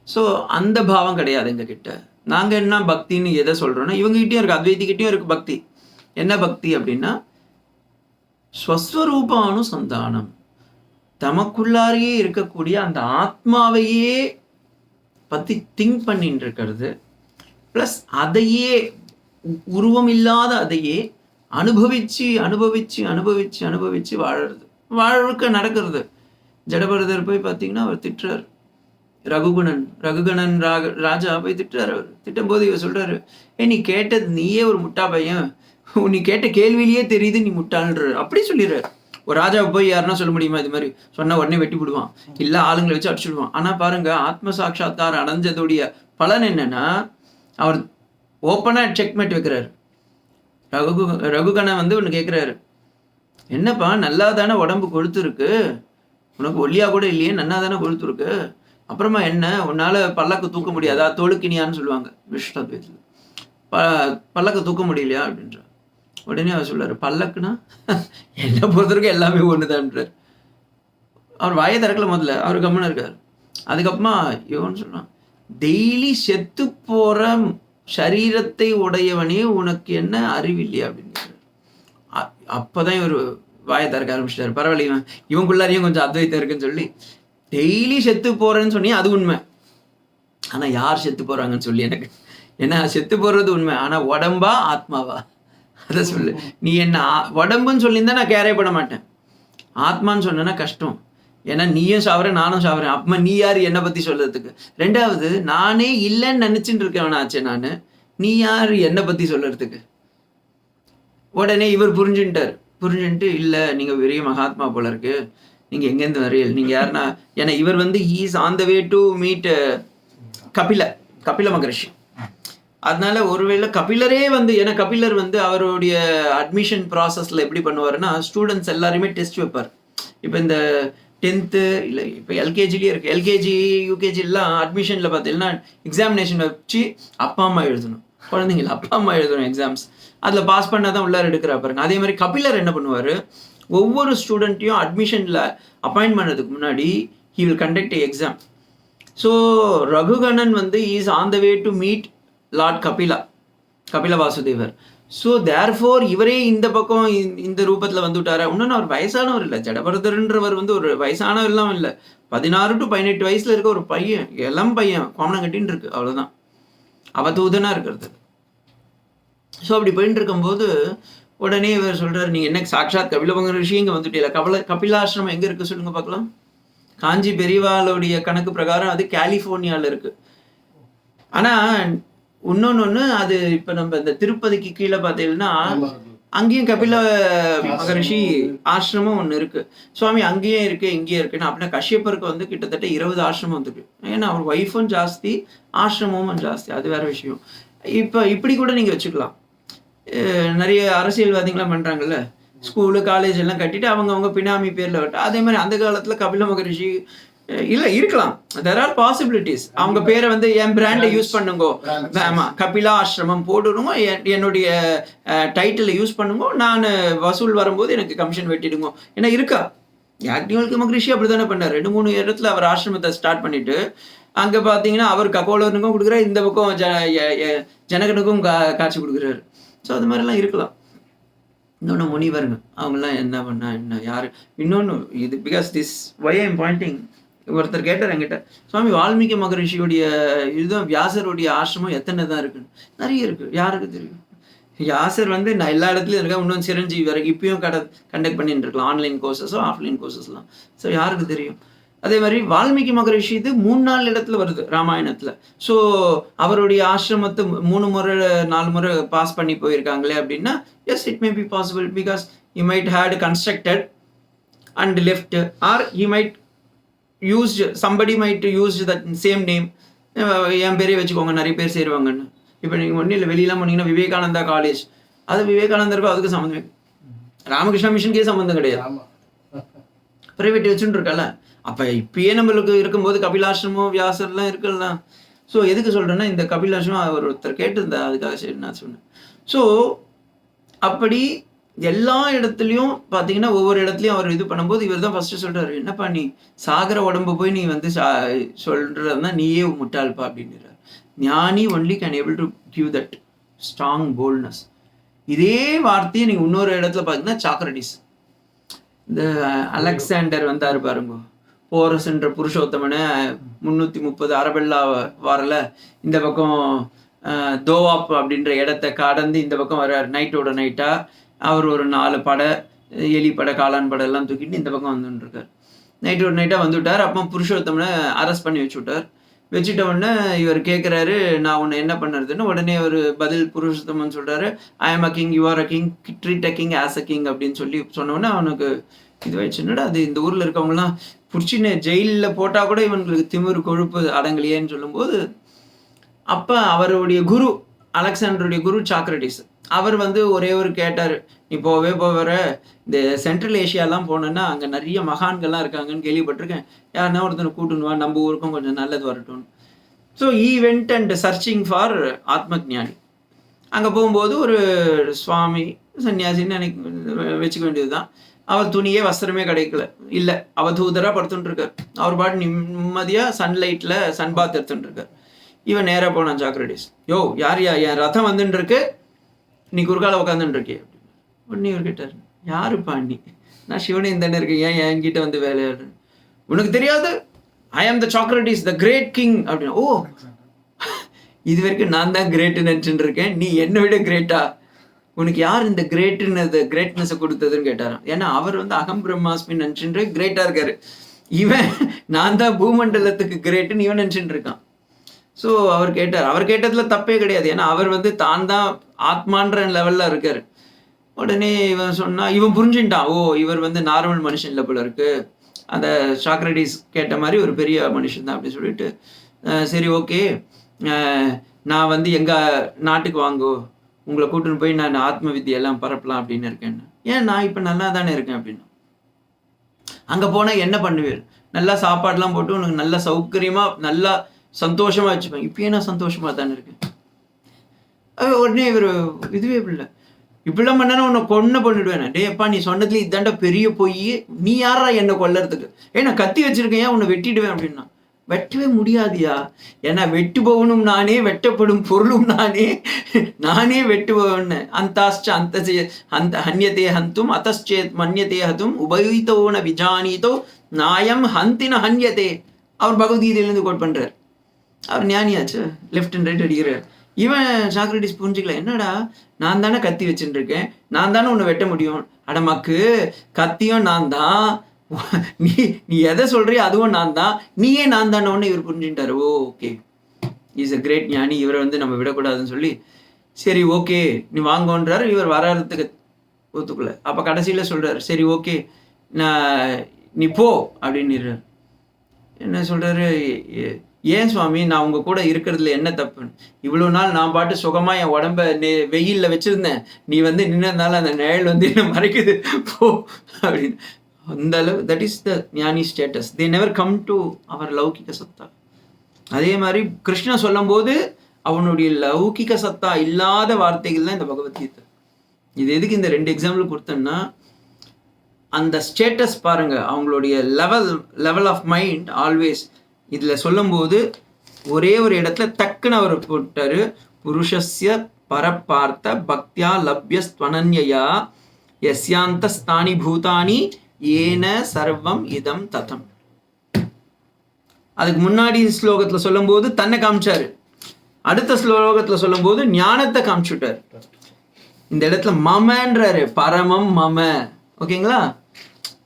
S1: ஸோ அந்த பாவம் கிடையாது எங்ககிட்ட. நாங்கள் என்ன பக்தின்னு எதை சொல்கிறோன்னா, இவங்ககிட்டயும் இருக்குது, அத்வைதிக்கிட்டையும் இருக்குது பக்தி. என்ன பக்தி அப்படின்னா ஸ்வஸ்வரூபானுசந்தானம், தமக்குள்ளாரையே இருக்கக்கூடிய அந்த ஆத்மாவையே பற்றி திங்க் பண்ணிட்டு இருக்கிறது, ப்ளஸ் அதையே உருவம் இல்லாத அதையே அனுபவிச்சு அனுபவிச்சு அனுபவிச்சு அனுபவிச்சு வாழறது, வாழ்க்கை நடக்கிறது. ஜடபரதர் போய் பார்த்தீங்கன்னா அவர் திட்டுறார், ரகுகணன் ராஜா போய் திட்டுறாரு. அவர் திட்டும்போது இவர் சொல்றாரு, நீ கேட்டது, நீயே ஒரு முட்டா பையன், நீ கேட்ட கேள்வியிலேயே தெரியுது நீ முட்டாள்ன்ற, அப்படி சொல்லிடுறாரு. ஒரு ராஜாவை போய் யாருன்னா சொல்ல முடியுமா? இது மாதிரி சொன்னா உடனே வெட்டி விடுவான், இல்லை ஆளுங்களை வச்சு அடிச்சுடுவான். ஆனால் பாருங்க, ஆத்ம சாட்சாத்காரம் அடைஞ்சதுடைய பலன் என்னன்னா, அவர் ஓப்பனா செக்மேட் வைக்கிறாரு. ரகுகணன் வந்து ஒன்று கேட்குறாரு, என்னப்பா நல்லா தானே உடம்பு கொழுத்துருக்கு, உனக்கு ஒல்லியா கூட இல்லையே, நன்னா தானே கொழுத்துருக்கு, அப்புறமா என்ன உன்னால பல்லக்கு தூக்க முடியாதா? தோளுக்கினியான்னு சொல்லுவாங்க விஷ்ணுத்வைத்தில், பல்லக்கு தூக்க முடியலையா அப்படின்ற. உடனே அவர் சொல்றாரு, பல்லக்குனா என்ன பொறுத்தவரைக்கும் எல்லாமே ஒண்ணுதான்றார். அவர் வாயை திறக்கல, முதல்ல அவர் கம்முன்னு இருக்காரு. அதுக்கப்புறமா இவன்னு சொல்றான், டெய்லி செத்து போற சரீரத்தை உடையவனே உனக்கு என்ன அறிவில்லையா அப்படின்னு. அப்பதான் இவர் வாயை திறக்க ஆரம்பிச்சிட்டாரு. பரவாயில்ல, இவங்குள்ளாரையும் கொஞ்சம் அத்வைத்தம் இருக்குன்னு சொல்லி டெய்லி செத்து போகிறேன்னு சொன்னி அது உண்மை. ஆனால் யார் செத்து போகிறாங்கன்னு சொல்லி எனக்கு, ஏன்னா செத்து போகிறது உண்மை, ஆனால் உடம்பா ஆத்மாவா அதை சொல்லு. நீ என்ன உடம்புன்னு சொல்லியிருந்தா நான் கேரே பண்ண மாட்டேன். ஆத்மான்னு சொன்னேன்னா கஷ்டம். ஏன்னா நீயும் சாவறேன் நானும் சாவறேன். அப்போ நீ யார் என்னை பற்றி சொல்கிறதுக்கு? ரெண்டாவது, நானே இல்லைன்னு நினச்சிட்டு இருக்கவனாச்சே நான், நீ யார் என்னை பற்றி சொல்கிறதுக்கு? உடனே இவர் புரிஞ்சுட்டு இல்லை நீங்கள் பெரிய மகாத்மா போல இருக்கு, நீங்கள் எங்கேருந்து வரையல், நீங்கள் யாருன்னா, ஏன்னா இவர் is on the way to meet Kapila Maharishi. அதனால ஒருவேளை கபிலரே ஏன்னா கபிலர் அவருடைய அட்மிஷன் ப்ராசஸில் எப்படி பண்ணுவாருன்னா, ஸ்டூடெண்ட்ஸ் எல்லாருமே டெஸ்ட் வைப்பார். இப்போ இந்த 10th இல்லை இப்போ எல்கேஜிலேயே இருக்குது, எல்கேஜி யூகேஜிலாம் அட்மிஷனில் பார்த்தீங்கன்னா எக்ஸாமினேஷன் வச்சு அப்பா அம்மா எழுதணும், குழந்தைங்கள அப்பா அம்மா எழுதணும் எக்ஸாம்ஸ். அதில் பாஸ் பண்ணால் தான் உள்ளார எடுக்கிறா பாருங்க. அதே மாதிரி கபிலர் என்ன பண்ணுவார், ஒவ்வொரு ஸ்டூடெண்ட்டையும் அட்மிஷனில் அப்பாயின்ட் பண்ணுறதுக்கு முன்னாடி he will conduct a exam. So Rahugana is on the way to meet lord Kapila Vasudevar. So therefore இவரே இந்த பக்கம் இந்த ரூபத்தில் வந்துவிட்டாரா. இன்னொன்று அவர் வயசானவர் இல்லை, ஜடபரதர்ன்றவர் ஒரு வயசானவர் எல்லாம் இல்லை, 16 to 18 வயசில் இருக்க ஒரு பையன், இளம் பையன், கோமணம் கட்டின்னு இருக்கு, அவ்வளோதான், அவதூதனாக இருக்கிறது. ஸோ அப்படி போயிட்டு இருக்கும்போது உடனே இவர் சொல்கிறார், நீங்கள் என்ன சாட்சாத் கபில மகரிஷி இங்கே வந்துட்டீங்களா? கபிலாசிரமம் எங்கே இருக்குது சொல்லுங்கள் பார்க்கலாம். காஞ்சி பெரியவாளுடைய கணக்கு பிரகாரம் அது கலிஃபோர்னியாவில் இருக்குது. ஆனால் இன்னொன்று அது இப்போ நம்ம இந்த திருப்பதிக்கு கீழே பார்த்தீங்கன்னா அங்கேயும் கபில மகரிஷி ஆசிரமம் ஒன்று இருக்குது. சுவாமி அங்கேயும் இருக்குது இங்கேயும் இருக்குன்னு. அப்படின்னா கஷ்யப்பருக்கு கிட்டத்தட்ட 20 ஆசிரமம் வந்துருக்கு. ஏன்னா அவர் ஒய்ஃபும் ஜாஸ்தி ஆசிரமும் ஜாஸ்தி, அது வேற விஷயம். இப்போ இப்படி கூட நீங்கள் வச்சுக்கலாம், நிறைய அரசியல்வாதிகளாம் பண்ணுறாங்கல்ல, ஸ்கூலு காலேஜ் எல்லாம் கட்டிட்டு அவங்க பினாமி பேரில் விட்டு. அதே மாதிரி அந்த காலத்தில் கபில மகரிஷி இல்லை இருக்கலாம், தெர் ஆர் பாசிபிலிட்டிஸ். அவங்க பேரை என் பிராண்டை யூஸ் பண்ணுங்கோ, ஆமாம் கபிலா ஆசிரமம் போடுங்க, என்னுடைய டைட்டிலை யூஸ் பண்ணுங்க, நான் வசூல் வரும்போது எனக்கு கமிஷன் வெட்டிடுங்க. ஏன்னா இருக்கா, யாக்னிவல்க மகரிஷி அப்படி தானே பண்ணார். 2-3 இடத்துல அவர் ஆசிரமத்தை ஸ்டார்ட் பண்ணிட்டு அங்கே பார்த்தீங்கன்னா அவர் கபோலனுக்கும் கொடுக்குறாரு, இந்த பக்கம் ஜனகனுக்கும் காட்சி கொடுக்குறாரு. ஸோ அது மாதிரிலாம் இருக்கலாம். இன்னொன்று முனிவருங்க, அவங்களாம் என்ன பண்ணா என்ன யார். இன்னொன்று இது because this why I'm pointing, ஒருத்தர் கேட்டார் என்கிட்ட, சுவாமி வால்மீகி மகரிஷியுடைய இதுதான் வியாசருடைய ஆசிரமம் எத்தனை தான் இருக்குன்னு. நிறைய இருக்குது, யாருக்கு தெரியும்? வியாசர் நான் எல்லா இடத்துலையும் இருக்கேன், இன்னும் சிரஞ்சீவி வரைக்கும் இப்பயும் கண்டக்ட் பண்ணிட்டு இருக்கலாம், ஆன்லைன் கோர்சஸோ ஆஃப்லைன் கோர்சஸ்லாம். ஸோ யாருக்கு தெரியும்? அதே மாதிரி வால்மீகி மகரிஷி இது 3-4 இடத்துல வருது ராமாயணத்தில். ஸோ அவருடைய ஆசிரமத்தை 3 முறை 4 முறை பாஸ் பண்ணி போயிருக்காங்களே அப்படின்னா, S it may be possible, because he might had constructed and left, or he might used, somebody might use that same name. என் பேரே வச்சுக்கோங்க, நிறைய பேர் சேருவாங்கன்னு. இப்போ நீங்கள் ஒன்றும் இல்லை, வெளியெல்லாம் போனீங்கன்னா விவேகானந்தா காலேஜ், அது விவேகானந்தருக்கும் அதுக்கு சம்மந்தம், ராமகிருஷ்ணா மிஷனுக்கே சம்மந்தம் கிடையாது, ப்ரைவேட் வச்சுட்டு இருக்கல. அப்போ இப்பயே நம்மளுக்கு இருக்கும்போது கபிலாசிரமம் வியாசர்லாம் இருக்குல்ல. ஸோ எதுக்கு சொல்கிறேன்னா, இந்த கபிலாசிரமம் அவர் ஒருத்தர் கேட்டிருந்தா, அதுக்காக சரி நான் சொன்னேன். ஸோ அப்படி எல்லா இடத்துலையும் பார்த்தீங்கன்னா ஒவ்வொரு இடத்துலையும் அவர் இது பண்ணும்போது இவர் தான் ஃபஸ்ட்டு சொல்கிறார், என்னப்பா நீ சாகர உடம்பு போய் நீ சொல்கிறதுனா நீயே முட்டாள்ப்பா அப்படின்றார். ஞானி only can able to give that strong boldness. இதே வார்த்தையை நீங்கள் இன்னொரு இடத்துல பார்த்தீங்கன்னா சாக்ரட்டிஸ், இந்த அலெக்சாண்டர் வந்தார் பாருங்க, போரஸ்ன்ற புருஷோத்தமனை 330 அரபெல்லா வரல, இந்த பக்கம் தோவாப் அப்படின்ற இடத்த கடந்து இந்த பக்கம் வர்றார், நைட்டோட நைட்டாக அவர் ஒரு 4 படை, எலி படை காளான் படை எல்லாம் தூக்கிட்டு இந்த பக்கம் வந்துட்டுருக்கார். நைட்டோட நைட்டாக வந்துவிட்டார். அப்போ புருஷோத்தமனை அரெஸ்ட் பண்ணி வச்சுட்டார். வச்சுட்ட உடனே இவர் கேட்குறாரு, நான் உன்னை என்ன பண்ணுறதுன்னு. உடனே ஒரு பதில் புருஷோத்தமன் சொல்கிறாரு, I am a king, you are a king, treat a king as a king அப்படின்னு சொல்லி சொன்னோடனே அவனுக்கு இதுவாயிடுச்சுன்னா, அது இந்த ஊரில் இருக்கவங்களாம் பிடிச்சின்னு ஜெயிலில் போட்டால் கூட இவங்களுக்கு திமிரு கொழுப்பு அடங்கலையேன்னு சொல்லும்போது, அப்போ அவருடைய குரு அலெக்சாண்டருடைய குரு சாக்ரட்டிஸ் அவர் ஒரே ஒரு கேட்டார், நீ போகிற இந்த சென்ட்ரல் ஏஷியாலாம் போனேன்னா அங்கே நிறைய மகான்கள்லாம் இருக்காங்கன்னு கேள்விப்பட்டிருக்கேன், யாருன்னா ஒருத்தனை கூட்டுனுவா, நம்ம ஊருக்கும் கொஞ்சம் நல்லது வரட்டும். So he went and searching for ஆத்மஜானி. அங்கே போகும்போது ஒரு சுவாமி சன்னியாசின்னு எனக்கு வச்சுக்க வேண்டியது தான். அவர் துணியே வஸ்திரமே கிடைக்கல, இல்லை அவதூதராக படுத்துட்டுருக்கார். அவர் பாட்டு நிம்மதியாக சன்லைட்டில் சன்பாத் எடுத்துட்டுருக்கார். இவன் நேராக போனான் சாக்ரட்டிஸ், யோ யார் என் ரதம் வந்துட்டுருக்கு, நீ குறுக்கால உட்காந்துட்டுருக்கே அப்படின்னு. உடனே இவர் கேட்டார், யாருப்பா நீ? நான் சிவனே தானே இருக்கேன், ஏன் என்கிட்ட வேலையாடுறேன்? உனக்கு தெரியாது ஐ ஆம் த சாக்ரட்டிஸ் த கிரேட் கிங் அப்படின்னு. ஓ, இது வரைக்கும் நான் தான் கிரேட்டு நினச்சிட்டு இருக்கேன், நீ என்னை விட கிரேட்டா, உனக்கு யார் இந்த கிரேட்னஸை கொடுத்ததுன்னு கேட்டாராம். ஏன்னா அவர் வந்து அகம் பிரம்மாஸ்மின்னு நினச்சிட்டு கிரேட்டாக இருக்காரு. இவன் நான் தான் பூமண்டலத்துக்கு கிரேட்டுன்னு இவன் நினச்சிட்டு இருக்கான். ஸோ அவர் கேட்டார். அவர் கேட்டதுல தப்பே கிடையாது. ஏன்னா அவர் வந்து தான் தான் ஆத்மான்ற லெவலில் இருக்கார். உடனே இவன் சொன்னா, இவன் புரிஞ்சுட்டான், ஓ இவர் வந்து நார்மல் மனுஷன் இல்லை போல இருக்கு, அந்த சாக்ரட்டிஸ் கேட்ட மாதிரி ஒரு பெரிய மனுஷன் தான் அப்படி சொல்லிட்டு, சரி ஓகே, நான் வந்து எங்கள் நாட்டுக்கு வாங்கோ, உங்களை கூட்டின்னு போய் நான் ஆத்ம வித்தியெல்லாம் பரப்பலாம் அப்படின்னு இருக்கேன். ஏன், நான் இப்போ நல்லா தானே இருக்கேன் அப்படின்னு. அங்கே போனால் என்ன பண்ணுவேன், நல்லா சாப்பாடுலாம் போட்டு உனக்கு நல்லா சௌகரியமாக நல்லா சந்தோஷமாக வச்சுப்பேன். இப்பயே நான் சந்தோஷமாக தானே இருக்கேன். உடனே இவர் இதுவே இல்லை, இப்படிலாம் பண்ணனா உன்னை கொன்ன பண்ணிடுவேன். டே அப்பா, நீ சொன்னதுல இதாண்டா பெரிய பொய், நீ யாரா என்னை கொல்லறதுக்கு, நான் கத்தி வச்சிருக்கேன், ஏன் உன்னை வெட்டிடுவேன் அப்படின்னா. வெட்டவே முடியாதியா, ஏன்னா வெட்டுபவனும் நானே, வெட்டப்படும் பொருளும் நானே, நானே வெட்டுபவன். அந்தாச்ச அந்த ஹன்யத்தே ஹந்தும் அத்தச்சேத் மன்யத்தே ஹதும் உபயுத்தோ ந விஜானீதோ நாயம் ஹந்தின ஹன்யத்தே. அவர் பகவத்கீதையிலேருந்து கோட் பண்றார். அவர் ஞானியாச்சு, லெஃப்ட் அண்ட் ரைட் அடிக்கிறார். இவன் சாக்ரட்டிஸ் புரிஞ்சுக்கல, என்னடா நான் தானே கத்தி வச்சுட்டு இருக்கேன், நான் தானே உன்னை வெட்ட முடியும், அடமாக்கு கத்தியும் நான் தான், நீ நீ எதை சொல்றியோ அதுவும் நான் தான், நீயே நான் தானே ஒன்று இவர் புரிஞ்சுட்டாரு. ஓ ஓகே, இஸ் அ கிரேட் ஞானி, இவரை வந்து நம்ம விடக்கூடாதுன்னு சொல்லி சரி ஓகே நீ வாங்கன்றாரு. இவர் வர்றதுக்கு ஒத்துக்கல. அப்போ கடைசியில் சொல்றாரு, சரி ஓகே நீ போ அப்படின்னு. என்ன சொல்றாரு, ஏன் சுவாமி, நான் உங்க கூட இருக்கிறதுல என்ன தப்புன்னு, இவ்வளோ நாள் நான் பாட்டு சுகமா என் உடம்ப வெயிலில் வச்சிருந்தேன், நீ வந்து நின்னதுனால அந்த நிழல் வந்து என்ன மறைக்குது, போ அப்படின்னு. அந்த அளவு, that is the jnani status. They never come to our laukika satta. அதே மாதிரி கிருஷ்ணன் சொல்லும் போது அவனுடைய லௌகிக சத்தா இல்லாத வார்த்தைகள் தான் இந்த பகவத்கீதை. இது எதுக்கு இந்த 2 எக்ஸாம்பிள் கொடுத்தேன்னா, அந்த ஸ்டேட்டஸ் பாருங்க, அவங்களுடைய லெவல் ஆஃப் மைண்ட் ஆல்வேஸ். இதில் சொல்லும்போது ஒரே ஒரு இடத்துல டக்குன்னு அவர் போட்டாரு, புருஷஸ்ய பரப்பார்த்த பக்தியா லப்ய ஸ்வனன்யா யஸ்யாந்த ஸ்தானி பூதானி ஏன சர்வம் இதம் ததம். அதுக்கு முன்னாடி ஸ்லோகத்தில் சொல்லும்போது தன்னை காமிச்சாரு, அடுத்த ஸ்லோகத்தில் சொல்லும்போது ஞானத்தை காமிச்சுட்டார். இந்த இடத்துல மமன்றாரு, பரமம் மம. ஓகேங்களா?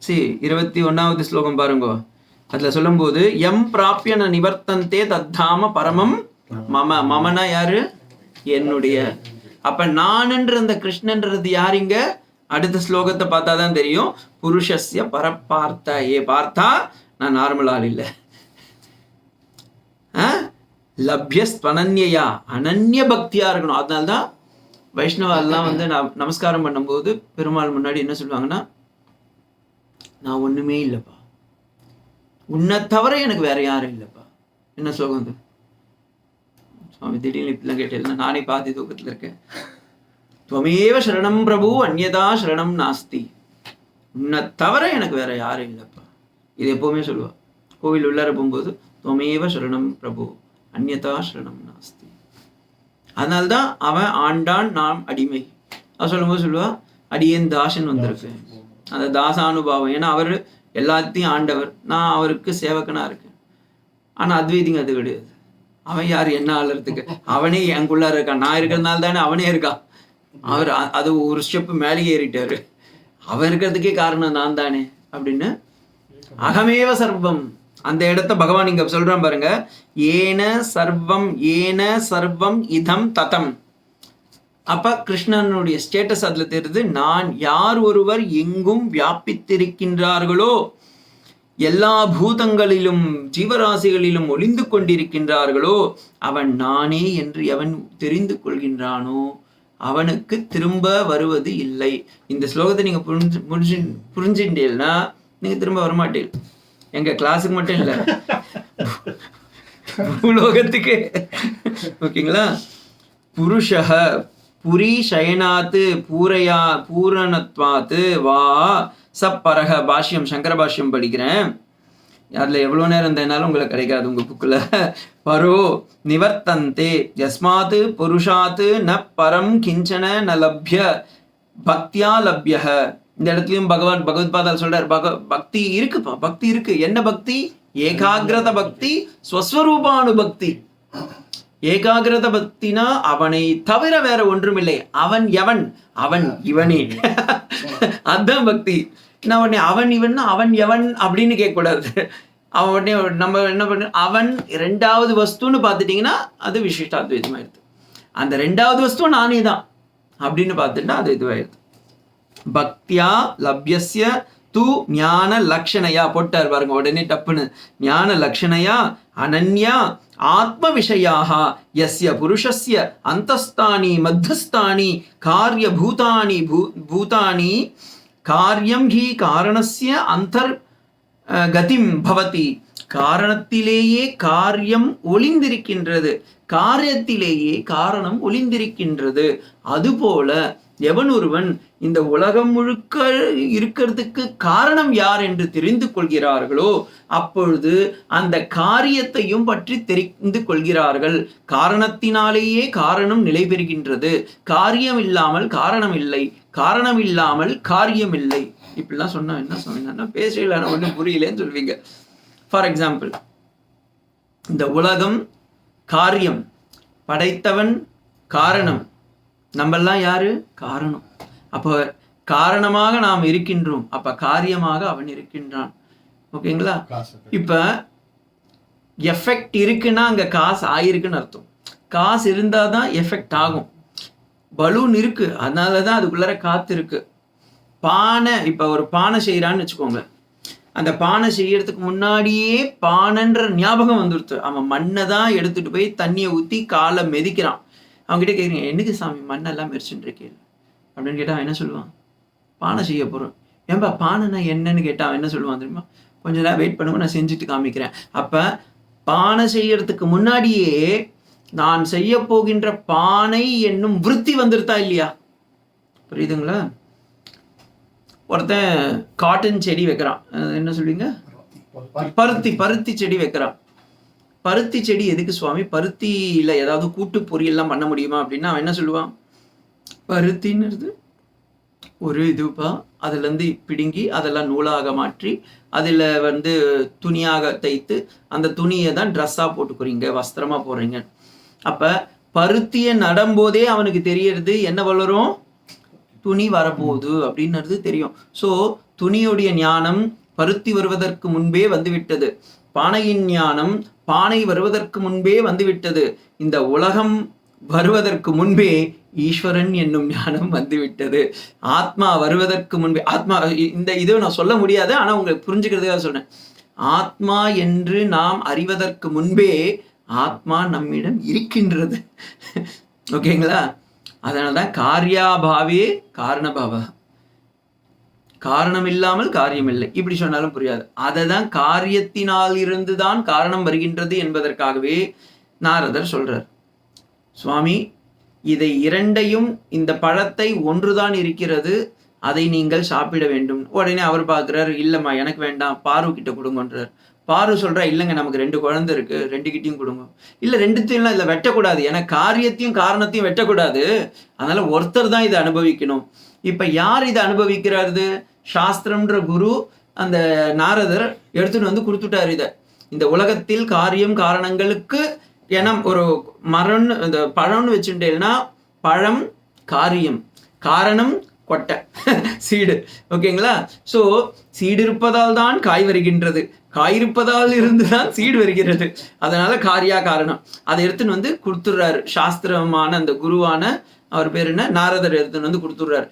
S1: சரி, 21வது ஸ்லோகம் பாருங்க. அதுல சொல்லும்போது எம் பிராபியன நிவர்த்தந்தே தத்தாம பரமம் மம. மமனா யாரு? என்னுடைய. அப்ப நான்ன்ற அந்த கிருஷ்ணன்றது யாருங்க? அடுத்த ஸ்லோகத்தை பார்த்தாதான் தெரியும். புருஷஸ்ய பரப்பார்த்த. ஏ பார்த்தா, நான் நார்மல் ஆள் இல்லை. லப்யஸ்வனன்யா, அனன்ய பக்தியா இருக்கணும். அதனால்தான் வைஷ்ணவெல்லாம் வந்து நமஸ்காரம் பண்ணும்போது பெருமாள் முன்னாடி என்ன சொல்லுவாங்கன்னா, நான் ஒண்ணுமே இல்லைப்பா, உன்னை தவிர எனக்கு வேற யாரும் இல்லைப்பா. என்ன ஸ்லோகம் அது? சுவாமி திடீர்னு இப்படிலாம் கேட்டேன், நானே பாதி தூக்கத்தில் இருக்கேன். துவமேவ சரணம் பிரபு அந்யதா சரணம் நாஸ்தி. உன்னை தவிர எனக்கு வேற யாரும் இல்லைப்பா. இது எப்பவுமே சொல்லுவா. கோவில் உள்ளார போகும்போது துவமேவ சரணம் பிரபு அந்யதா சரணம் நாஸ்தி. அதனால்தான் அவன் ஆண்டான், நாம் அடிமை. அது சொல்லும்போது சொல்லுவா, அடியேன் தாசன் வந்திருக்கு. அந்த தாசானுபாவம். ஏன்னா அவர் எல்லாத்தையும் ஆண்டவர், நான் அவருக்கு சேவகனா இருக்கேன். ஆனா அத்வைதிங்க அது கிடையாது. அவன் யார் என்ன ஆளுறதுக்கு? அவனே எனக்குள்ளார இருக்கான். நான் இருக்கிறதுனால தானே அவனே இருக்கான். அவர் அது ஒரு ஸ்டெப் மேலே ஏறிட்டாரு. அவன் இருக்கிறதுக்கே காரணம் நான் தானே அப்படின்னு. அகமேவ சர்வம். அந்த இடத்த பகவான் இங்க சொல்றான் பாருங்க. ஏன சர்வம் இதம் ததம். அப்ப கிருஷ்ணனுடைய ஸ்டேட்டஸ் அதுல தெரியுது. நான் யார் ஒருவர் எங்கும் வியாபித்திருக்கின்றார்களோ, எல்லா பூதங்களிலும் ஜீவராசிகளிலும் ஒளிந்து கொண்டிருக்கின்றார்களோ, அவன் நானே என்று எவன் தெரிந்து கொள்கின்றானோ அவனுக்கு திரும்ப வருவது இல்லை. இந்த ஸ்லோகத்தை நீங்க புரிஞ்சுட்டீங்கன்னா நீங்க திரும்ப வரமாட்டீங்க. எங்க கிளாஸுக்கு மட்டும் இல்லை, பூலோகத்துக்கு. ஓகேங்களா? புருஷஹ புரி சயனாத்து பூரணத்வாத்து வா சப்பரக. பாஷ்யம், சங்கர பாஷ்யம் படிக்கிறேன். அதில் எவ்வளோ நேரம் இருந்ததுனாலும் உங்களுக்கு கிடைக்காது உங்கள் புக்கில். பரோ நிவர்த்தந்தே யஸ்மாத்து புருஷாத்து ந பரம் கிஞ்சன ந லப்ய பக்தியா லப்ய. இந்த இடத்துலையும் பகவான் பகவத்பாதால் சொல்றார், பக்தி இருக்குப்பா, பக்தி இருக்கு. என்ன பக்தி? ஏகாகிரத பக்தி ஸ்வஸ்வரூபானுபக்தி. ஏகாகிரத பக்தினா அவனை தவிர வேற ஒன்றுமில்லை. அவன் எவன்? அவன் இவனே. அதுதான் பக்தி. என்ன உடனே அவன் இவன் அவன் எவன் அப்படின்னு கேட்க கூடாது. அவன் உடனே நம்ம என்ன பண்ண, அவன் ரெண்டாவது வஸ்துன்னு பார்த்துட்டீங்கன்னா அது விசிஷ்டாத்வைதமாயிருது. அந்த ரெண்டாவது வஸ்து நானே தான் அப்படின்னு பார்த்துட்டா அது இதுவாயிருது. பக்தியா லப்யஸ்ய து ஞான லக்ஷணையா போட்டார் பாருங்க உடனே டப்புன்னு. ஞான லக்ஷணையா அனன்யா ஆத்ம விஷயாக யஸ்ய புருஷஸ்ய அந்தஸ்தானி மத்தஸ்தானி காரிய பூதானி பூதானி காரியம் ஹி காரணஸ்ய அந்தர் கதிம் பவதி. காரணத்திலேயே காரியம் ஒளிந்திருக்கின்றது, காரியத்திலேயே காரணம் ஒளிந்திருக்கின்றது. அதுபோல எவன் ஒருவன் இந்த உலகம் முழுக்க இருக்கிறதுக்கு காரணம் யார் என்று தெரிந்து கொள்கிறார்களோ அப்பொழுது அந்த காரியத்தையும் பற்றி தெரிந்து கொள்கிறார்கள். காரணத்தினாலேயே காரணம் நிலை பெறுகின்றது. காரியம் இல்லாமல் காரணம் இல்லை, காரணம் இல்லாமல் காரியம் இல்லை. இப்படிலாம் சொன்னா என்ன சொன்னா பேசல ஒன்றும் புரியலன்னு சொல்வீங்க. ஃபார் எக்ஸாம்பிள், இந்த உலகம் காரியம், படைத்தவன் காரணம், நம்மெல்லாம் யாரு? காரணம். அப்போ காரணமாக நாம் இருக்கின்றோம், அப்ப காரியமாக அவன் இருக்கின்றான். ஓகேங்களா? இப்ப எஃபெக்ட் இருக்குன்னா அங்க காசு ஆயிருக்குன்னு அர்த்தம். காசு இருந்தாதான் எஃபெக்ட் ஆகும். பலூன் இருக்கு, அதனாலதான் அதுக்குள்ளார காத்து இருக்கு. பானை, இப்ப ஒரு பானை செய்யறான்னு வச்சுக்கோங்க, அந்த பானை செய்யறதுக்கு முன்னாடியே பானைன்ற ஞாபகம் வந்துடுத்து. அவன் மண்ணை தான் எடுத்துட்டு போய் தண்ணியை ஊற்றி காலை மிதிக்கிறான். அவங்ககிட்ட கேட்குறீங்க, என்னைக்கு சாமி மண்ணெல்லாம் மெரிச்சுட்டு இருக்கே அப்படின்னு கேட்டால் அவன் என்ன சொல்லுவான்? பானை செய்ய போகிறோம். ஏன்பா பானைனா என்னன்னு கேட்டால் அவன் என்ன சொல்லுவான் தெரியுமா? கொஞ்ச நேரம் வெயிட் பண்ணுவோம், நான் செஞ்சுட்டு காமிக்கிறேன். அப்போ பானை செய்யறதுக்கு முன்னாடியே நான் செய்ய போகின்ற பானை என்னும் விருத்தி வந்துருத்தா இல்லையா? புரியுதுங்களா? ஒருத்தன் காட்டன் செடி வைக்கிறான், என்ன சொல்லுவீங்க? பருத்தி செடி வைக்கிறான். பருத்தி செடி எதுக்கு சுவாமி? பருத்தியில ஏதாவது கூட்டு பொரியல்லாம் பண்ண முடியுமா அப்படின்னா அவன் என்ன சொல்லுவான்? பருத்தின்னுறது ஒரு இதுப்பா, அதுல இருந்து பிடுங்கி அதெல்லாம் நூலாக மாற்றி அதுல துணியாக தைத்து அந்த துணியை தான் ட்ரெஸ்ஸா போட்டுக்கிறீங்க, வஸ்திரமா போடுறீங்க. அப்ப பருத்தியை நடும்போதே அவனுக்கு தெரியறது என்ன வளரும்? துணி வரப்போகுது அப்படின்றது தெரியும். ஸோ துணியுடைய ஞானம் பருத்தி வருவதற்கு முன்பே வந்துவிட்டது. பானையின் ஞானம் பானை வருவதற்கு முன்பே வந்துவிட்டது. இந்த உலகம் வருவதற்கு முன்பே ஈஸ்வரன் என்னும் ஞானம் வந்துவிட்டது. ஆத்மா வருவதற்கு முன்பே, ஆத்மா இந்த இது நான் சொல்ல முடியாது, ஆனா உங்களுக்கு புரிஞ்சுக்கிறதுக்காக சொல்றேன். ஆத்மா என்று நாம் அறிவதற்கு முன்பே ஆத்மா நம்மிடம் இருக்கின்றது. ஓகேங்களா? அதனால்தான் காரியாபாவே காரணபாவ, காரணம் இல்லாமல் காரியம் இல்லை. இப்படி சொன்னாலும் புரியாது. அதை தான் காரியத்தினால் இருந்துதான் காரணம் வருகின்றது என்பதற்காகவே நாரதர் சொல்றார், சுவாமி இதை இரண்டையும், இந்த பழத்தை ஒன்றுதான் இருக்கிறது, அதை நீங்கள் சாப்பிட வேண்டும். உடனே அவர் பார்க்கிறார், இல்லம்மா எனக்கு வேண்டாம், பாரு கிட்ட கொடுங்கன்றார். பாரு சொல்றா, இல்லைங்க நமக்கு 2 குழந்தை இருக்கு, 2 கிட்டையும் கொடுங்க. இல்லை 2த்தையும் இல்லை வெட்டக்கூடாது, ஏன்னா காரியத்தையும் காரணத்தையும் வெட்டக்கூடாது, அதனால ஒருத்தர் தான் இதை அனுபவிக்கணும். இப்ப யார் இதை அனுபவிக்கிறாரு? சாஸ்திரம்ன்ற குரு அந்த நாரதர் எடுத்துட்டு கொடுத்துட்டாரு. இதை இந்த உலகத்தில் காரியம் காரணங்களுக்கு ஏன்னா ஒரு மரம், இந்த பழம்னு வச்சுட்டேன்னா பழம் காரியம், காரணம் கொட்டை சீடு. ஓகேங்களா? ஸோ சீடு இருப்பதால் தான் காய் வருகின்றது, காய் இருப்பதால் இருந்துதான் சீடு வருகிறது. அதனால காரியா காரணம் அதை எடுத்துன்னு கொடுத்துடுறாரு. சாஸ்திரமான அந்த குருவான அவர் பேர் என்ன, நாரதர் எடுத்துன்னு கொடுத்துடுறாரு.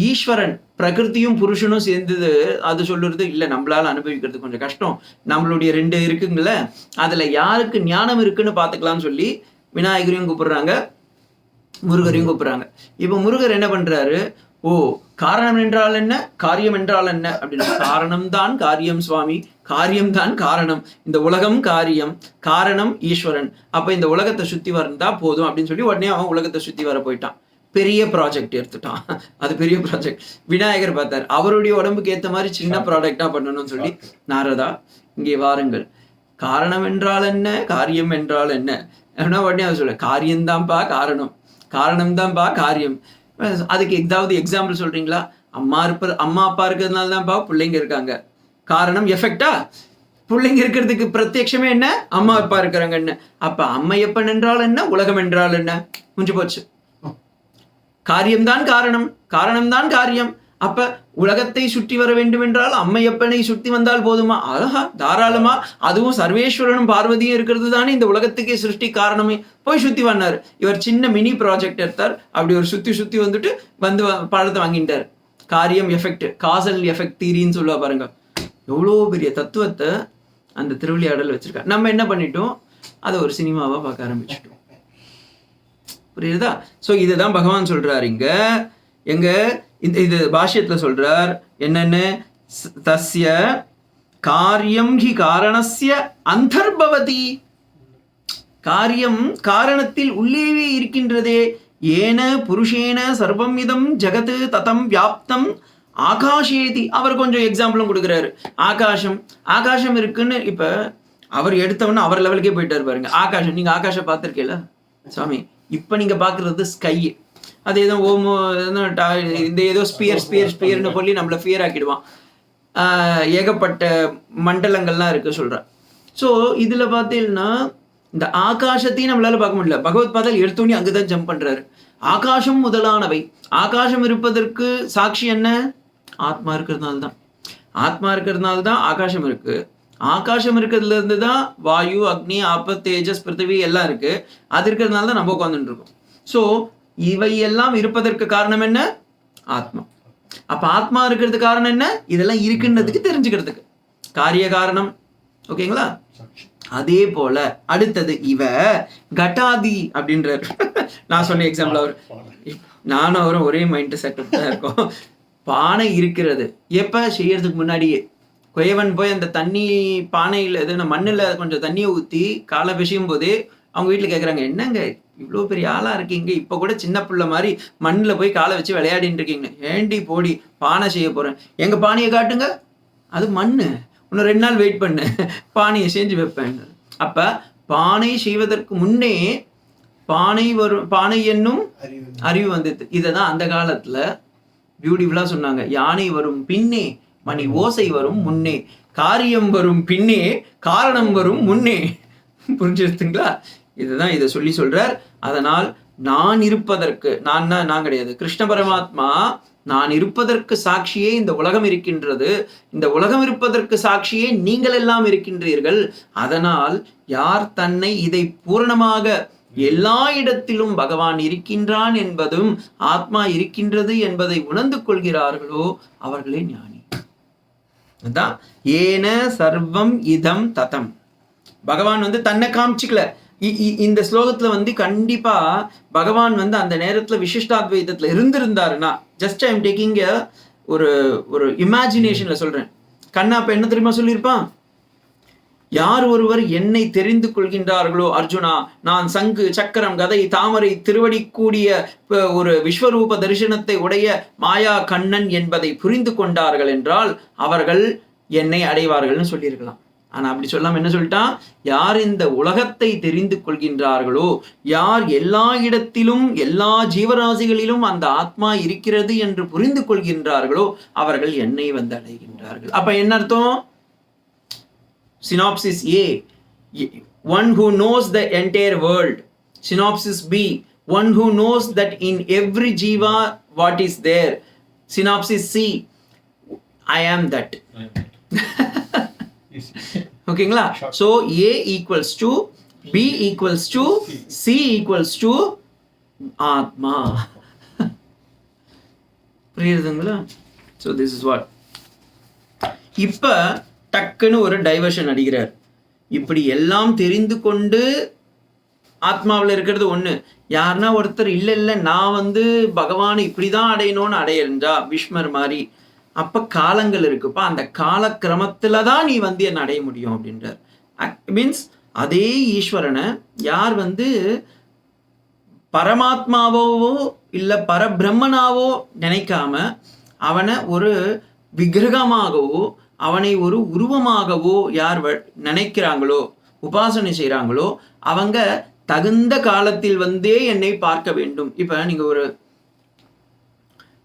S1: ஈஸ்வரன் பிரகிருதியும் புருஷனும் சேர்ந்தது அது சொல்லுறது இல்லை, நம்மளால அனுபவிக்கிறது கொஞ்சம் கஷ்டம், நம்மளுடைய 2 இருக்குங்கள, அதுல யாருக்கு ஞானம் இருக்குன்னு பார்த்துக்கலாம்னு சொல்லி விநாயகரையும் கூப்பிடுறாங்க, முருகரையும் கூப்பிடுறாங்க. இப்போ முருகர் என்ன பண்றாரு, ஓ காரணம் என்றால் என்ன, காரியம் என்றால் என்ன அப்படின்னு, காரணம்தான் காரியம் சுவாமி, காரியம்தான் காரணம், இந்த உலகம் காரியம், காரணம் ஈஸ்வரன், அப்ப இந்த உலகத்தை சுத்தி வந்தா போதும் அப்படின்னு சொல்லி உடனே அவன் உலகத்தை சுத்தி வர போயிட்டான். பெரிய ப்ராஜெக்ட் எடுத்துட்டான், அது பெரிய ப்ராஜெக்ட். விநாயகர் பார்த்தார், அவருடைய உடம்புக்கு ஏற்ற மாதிரி சின்ன ப்ராடக்டா பண்ணணும்னு சொல்லி, நாரதா இங்கே வாருங்கள், காரணம் என்றால் என்ன, காரியம் என்றால் என்ன அப்படின்னா உடனே அவர் சொல்ல, காரியம்தான்ப்பா காரணம், காரணம்தான்ப்பா காரியம். அதுக்கு ஏதாவது எக்ஸாம்பிள் சொல்றீங்களா? அம்மா அப்பா இருக்கிறதுனால தான்ப்பா பிள்ளைங்க இருக்காங்க, காரணம் எஃபெக்டா? பிள்ளைங்க இருக்கிறதுக்கு பிரத்யட்சமே என்ன? அம்மா அப்பா இருக்கிறாங்கன்னு. அப்ப அம்மையப்பன் என்றால் என்ன, உலகம் என்றால் என்ன? முடிஞ்சு போச்சு. காரியம்தான் காரணம், காரணம்தான் காரியம். அப்ப உலகத்தை சுற்றி வர வேண்டும் என்றால் அம்மையப்பனை சுற்றி வந்தால் போதுமா? அழகா தாராளமா. அதுவும் சர்வேஸ்வரனும் பார்வதியும் இருக்கிறது தானே இந்த உலகத்துக்கே சிருஷ்டி காரணமே. போய் சுத்தி வந்தாரு. இவர் சின்ன மினி ப்ராஜெக்ட் எடுத்தார். அப்படி ஒரு சுத்தி வந்துட்டு வந்து பழத்தை வாங்கிட்டார். காரியம் எஃபெக்ட், காசல் எஃபெக்ட் தீரின்னு சொல்லுவா பாருங்க. எவ்வளோ பெரிய தத்துவத்தை அந்த திருவிளையாடல் வச்சிருக்காரு. நம்ம என்ன பண்ணிட்டோம்? அதை ஒரு சினிமாவா பார்க்க ஆரம்பிச்சிட்டோம். புரியுதா? ஸோ இதுதான் பகவான் சொல்றாரு இங்க. எங்க இது பாஷ்யத்துல சொல்றார் என்னன்னு, தஸ்ய காரியம் ஹி காரணஸ்ய அந்தர்பவதி. காரியம் காரணத்தில் உள்ளேவே இருக்கின்றதே. ஏன புருஷேன சர்வம் இதம் ஜகத் ததம் வியாப்தம் ஆகாஷேதி. அவர் கொஞ்சம் எக்ஸாம்பிளும் கொடுக்குறாரு. ஆகாசம் இருக்குன்னு இப்ப அவர் எடுத்தவொன்னு அவர் லெவலுக்கே போயிட்டாரு பாருங்க. ஆகாசம், நீங்க ஆகாஷம் பார்த்துருக்கீங்களா சுவாமி? இப்ப நீங்க பாக்குறது ஸ்கை. அது ஏதோ ஓமோ இந்த ஏதோ ஸ்பியர்னு சொல்லி நம்மள ஃபியர் ஆக்கிடுவான். ஏகப்பட்ட மண்டலங்கள்லாம் இருக்கு சொல்றான். ஸோ இதுல பார்த்தீங்கன்னா இந்த ஆகாசத்தையும் நம்மளால பார்க்க முடியல. பகவத் பாதல் எடுத்தோன்னே அங்குதான் ஜம்ப் பண்றாரு. ஆகாசம் முதலானவை. ஆகாசம் இருப்பதற்கு சாட்சி என்ன? ஆத்மா இருக்கிறதுனால தான். ஆத்மா இருக்கிறதுனால தான் ஆகாசம் இருக்கு. ஆகாசம் இருக்கிறதுல இருந்து தான் வாயு, அக்னி, ஆப்ப, தேஜஸ், பிருத்திவி எல்லாம் இருக்கு. அது இருக்கிறதுனால தான் நம்ம உட்காந்துட்டு இருக்கோம். ஸோ இவை எல்லாம் இருப்பதற்கு காரணம் என்ன? ஆத்மா. அப்ப ஆத்மா இருக்கிறது காரணம் என்ன? இதெல்லாம் இருக்குன்றதுக்கு தெரிஞ்சுக்கிறதுக்கு காரிய காரணம். ஓகேங்களா? அதே போல அடுத்தது இவ கட்டாதி அப்படின்றாரு. நான் சொன்ன எக்ஸாம்பிள் அவர் நானும் அவரும் ஒரே மைண்ட் செட்டப் தான் இருக்கும். பானை இருக்கிறது எப்ப செய்யறதுக்கு முன்னாடியே. குயவன் போய் அந்த தண்ணி பானையில் எது மண்ணில் கொஞ்சம் தண்ணியை ஊற்றி காலை பிசையும் போதே அவங்க வீட்டில் கேட்குறாங்க, என்னங்க இவ்வளோ பெரிய ஆளாக இருக்கீங்க, இப்போ கூட சின்ன பிள்ளை மாதிரி மண்ணில் போய் காலை வச்சு விளையாடிட்டு இருக்கீங்க, ஏண்டி போடி பானை செய்ய போகிறேன், எங்கள் பானையை காட்டுங்க, அது மண், இன்னும் 2 நாள் வெயிட் பண்ணு, பானையை செஞ்சு வைப்பேன். அப்போ பானை செய்வதற்கு முன்னே பானை என்னும் அறிவு வந்துட்டு. இதை தான் அந்த காலத்தில் பியூட்டிஃபுல்லாக சொன்னாங்க. யானை வரும் பின்னே மணி ஓசை வரும் முன்னே, காரியம் வரும் பின்னே காரணம் வரும் முன்னே. புரிஞ்சுருத்துங்களா? இதுதான் இதை சொல்லி சொல்றார். அதனால் நான் இருப்பதற்கு, நான் கிடையாது, கிருஷ்ண பரமாத்மா நான் இருப்பதற்கு சாட்சியே இந்த உலகம் இருக்கின்றது, இந்த உலகம் இருப்பதற்கு சாட்சியே நீங்கள் எல்லாம் இருக்கின்றீர்கள். அதனால் யார் தன்னை இதை பூரணமாக எல்லா இடத்திலும் பகவான் இருக்கின்றான் என்பதும் ஆத்மா இருக்கின்றது என்பதை உணர்ந்து கொள்கிறார்களோ அவர்களே ஞானி. அதான் ஏன சர்வம் இதம் ததம். பகவான் தன்னை காமிச்சிக்கல. இந்த ஸ்லோகத்துல கண்டிப்பா பகவான் அந்த நேரத்துல விசிஷ்டாத்வைதத்துல இருந்திருந்தாருன்னா, ஜஸ்ட் ஐ எம் டேக்கிங் ஒரு இமேஜினேஷன்ல சொல்றேன். கண்ணா அப்ப என்ன தெரியுமா சொல்லியிருப்பான்? யார் ஒருவர் என்னை தெரிந்து கொள்கின்றார்களோ அர்ஜுனா, நான் சங்கு சக்கரம் கதை தாமரை திருவடி கூடிய ஒரு விஸ்வரூப தரிசனத்தை உடைய மாயா கண்ணன் என்பதை புரிந்து கொண்டார்கள் என்றால் அவர்கள் என்னை அடைவார்கள்னு சொல்லியிருக்கலாம். ஆனா அப்படி சொல்லாம என்ன சொல்லிட்டான்? யார் இந்த உலகத்தை தெரிந்து கொள்கின்றார்களோ, யார் எல்லா இடத்திலும் எல்லா ஜீவராசிகளிலும் அந்த ஆத்மா இருக்கிறது என்று புரிந்து கொள்கின்றார்களோ அவர்கள் என்னை அடைகின்றார்கள். அப்ப என்ன அர்த்தம்? Synopsis A, one who knows the entire world. Synopsis B, one who knows that in every jiva what is there. Synopsis C, I am that. ஓகேங்களா? So A equals to B equals to C equals to ஆத்மா. புரியுதுங்களா? So this is what. இப்ப டக்குன்னு ஒரு diversion அடிக்கிறார். இப்படி எல்லாம் தெரிந்து கொண்டு ஆத்மாவில் இருக்கிறது ஒண்ணு. யாருன்னா ஒருத்தர் இல்ல நான் பகவானை இப்படிதான் அடையணும்னு அடையறிஞ்சா விஷ்மர் மாதிரி, அப்ப காலங்கள் இருக்குப்பா, அந்த கால கிரமத்துல தான் நீ என்ன அடைய முடியும் அப்படின்றார். மீன்ஸ் அதே ஈஸ்வரனை யார் பரமாத்மாவோ இல்ல பரபிரம்மனாவோ நினைக்காம அவனை ஒரு விக்கிரகமாகவோ அவனை ஒரு உருவமாகவோ யார் நினைக்கிறாங்களோ, உபாசனை செய்கிறாங்களோ, அவங்க தகுந்த காலத்தில் என்னை பார்க்க வேண்டும். இப்ப நீங்க ஒரு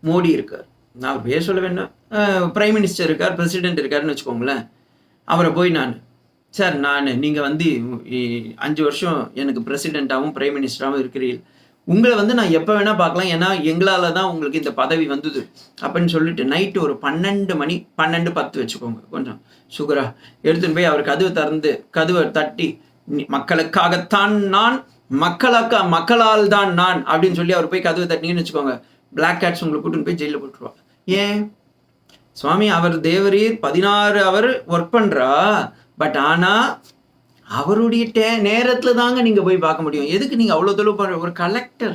S1: மோடி இருக்கார், நான் பேர் சொல்ல வேண்டாம், பிரைம் மினிஸ்டர் இருக்கார், பிரசிடென்ட் இருக்காருன்னு வச்சுக்கோங்களேன். அவரை போய் நான் சார் நீங்கள் வந்து 5 வருஷம் எனக்கு பிரசிடெண்ட்டாகவும் பிரைம் மினிஸ்டராகவும் இருக்கிறீர்கள், உங்களை வந்து நான் எப்போ வேணால் பார்க்கலாம், ஏன்னா எங்களால் தான் உங்களுக்கு இந்த பதவி வந்தது அப்படின்னு சொல்லிட்டு நைட்டு ஒரு 12 மணி 12:10 வச்சுக்கோங்க, கொஞ்சம் சுகரா எடுத்துன்னு போய் அவர் கதவை தட்டி, மக்களுக்காகத்தான் நான், மக்களால் தான் நான் அப்படின்னு சொல்லி அவர் போய் கதவை தட்டினீங்கன்னு வச்சுக்கோங்க, பிளாக் கேட்ஸ் உங்களை கூட்டின்னு போய் ஜெயிலில் போட்டுருவா. ஏன் சுவாமி, அவர் தேவரீர் 16 அவர் ஒர்க் பண்ணுறா, பட் ஆனால் அவருடைய நேரத்தில் தாங்க நீங்கள் போய் பார்க்க முடியும். எதுக்கு நீங்கள் அவ்வளோ தொலைவு பண்ணுற? ஒரு கலெக்டர்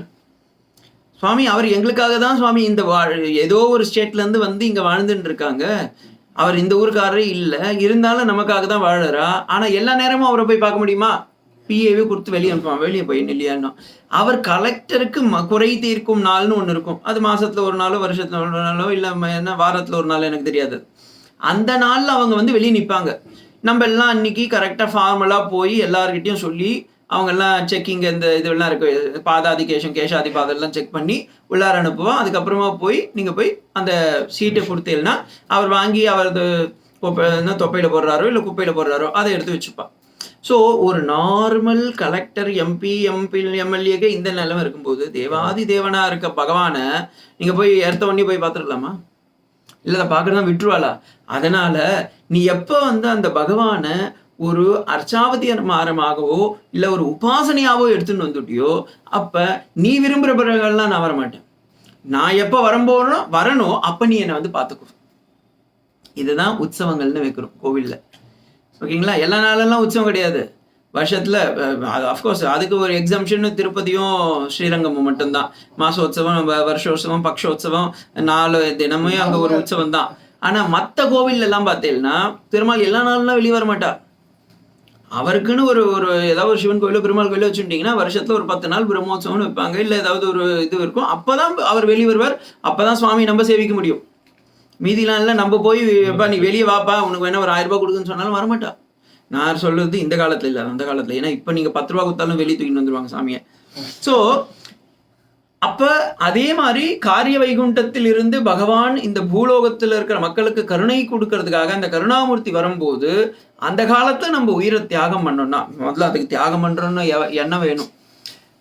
S1: சுவாமி, அவர் எங்களுக்காக தான் சுவாமி இந்த ஏதோ ஒரு ஸ்டேட்லேருந்து வந்து இங்கே வாழ்ந்துட்டு இருக்காங்க, அவர் இந்த ஊருக்காரரே இல்லை, இருந்தாலும் நமக்காக தான் வாழறா. ஆனால் எல்லா நேரமும் அவரை போய் பார்க்க முடியுமா? பிஏவே கொடுத்து வெளியே அனுப்புவான், வெளியே போய் இல்லையான்னா. அவர் கலெக்டருக்கு குறை தீர்க்கும் நாள்னு ஒன்று இருக்கும், அது மாதத்தில் ஒரு நாளோ வருஷத்துல ஒரு நாளோ இல்லை என்ன வாரத்தில் ஒரு நாளோ எனக்கு தெரியாது. அந்த நாளில் அவங்க வந்து வெளியே நிற்பாங்க. நம்ம எல்லாம் அன்னைக்கு கரெக்டாக ஃபார்மலாக போய் எல்லாருக்கிட்டையும் சொல்லி அவங்கெல்லாம் செக்கிங் இந்த இதெல்லாம் இருக்குது, பாதாதி கேஷாதி பாதெல்லாம் செக் பண்ணி உள்ளார அனுப்புவோம். அதுக்கப்புறமா போய் நீங்கள் போய் அந்த சீட்டை கொடுத்தீங்கன்னா அவர் வாங்கி அவரது தொப்பையில் போடுறாரோ இல்லை குப்பையில் போடுறாரோ அதை எடுத்து வச்சுப்பான். ஸோ ஒரு நார்மல் கலெக்டர் எம்எல்ஏக்கு இந்த நிலைமை இருக்கும்போது தேவாதி தேவனாக இருக்க பகவானை நீங்கள் போய் எடுத்த உடனே போய் பார்த்துருக்கலாமா? இல்லை அதை பார்க்குறதா விட்டுருவாளா? அதனால் நீ எப்போ வந்து அந்த பகவானை ஒரு அர்ச்சாவதாரமாகவோ இல்லை ஒரு உபாசனையாவோ எடுத்துன்னு வந்துட்டியோ, அப்போ நீ விரும்புகிற பிறகுலாம் நான் வரமாட்டேன். நான் எப்போ வரணும் அப்போ நீ என்னை வந்து பார்த்துக்கோ. இதுதான் உற்சவங்கள்னு வைக்கிறோம் கோவிலில். ஓகேங்களா? எல்லா நாளெல்லாம் உற்சவம் கிடையாது வருஷத்தில். அஃப்கோர்ஸ் அதுக்கு ஒரு எக்ஸம்ஷன் திருப்பதியும் ஸ்ரீரங்கமும் மட்டும்தான். மாசோத்சவம், வருஷோத்சவம், பக்ஷோத்சவம், 4 தினமே அங்கே ஒரு உற்சவம் தான். ஆனால் மற்ற கோவில் எல்லாம் பார்த்தீங்கன்னா பெருமாள் எல்லா நாளெலாம் வெளியே வர மாட்டா. அவருக்குன்னு ஒரு ஏதாவது ஒரு சிவன் கோயிலோ பெருமாள் கோயிலோ வச்சுட்டிங்கன்னா வருஷத்தில் ஒரு 10 நாள் பிரம்மோத்சவம்னு வைப்பாங்க, இல்லை ஏதாவது ஒரு இது இருக்கும், அப்போ தான் அவர் வெளியே வருவார், அப்போ தான் சுவாமி நம்ம சேவிக்க முடியும். மீதிலாம் இல்லை நம்ம போய் எப்பா நீ வெளியே வாப்பா உனக்கு வேணா ஒரு 1000 ரூபாய் கொடுக்குன்னு சொன்னாலும் வரமாட்டா. நான் சொல்றது இந்த காலத்தில் இல்லை, அந்த காலத்தில். ஏன்னா இப்போ நீங்கள் 10 ரூபா கொடுத்தாலும் வெளியே தூக்கிட்டு வந்துடுவாங்க சாமியை. ஸோ அப்போ அதே மாதிரி காரிய வைகுண்டத்தில் இருந்து பகவான் இந்த பூலோகத்தில் இருக்கிற மக்களுக்கு கருணை கொடுக்கறதுக்காக அந்த கருணாமூர்த்தி வரும்போது அந்த காலத்தில் நம்ம உயிரை தியாகம் பண்ணோம்னா, முதல்ல அதுக்கு தியாகம் பண்ணுறோன்னு என்ன வேணும்,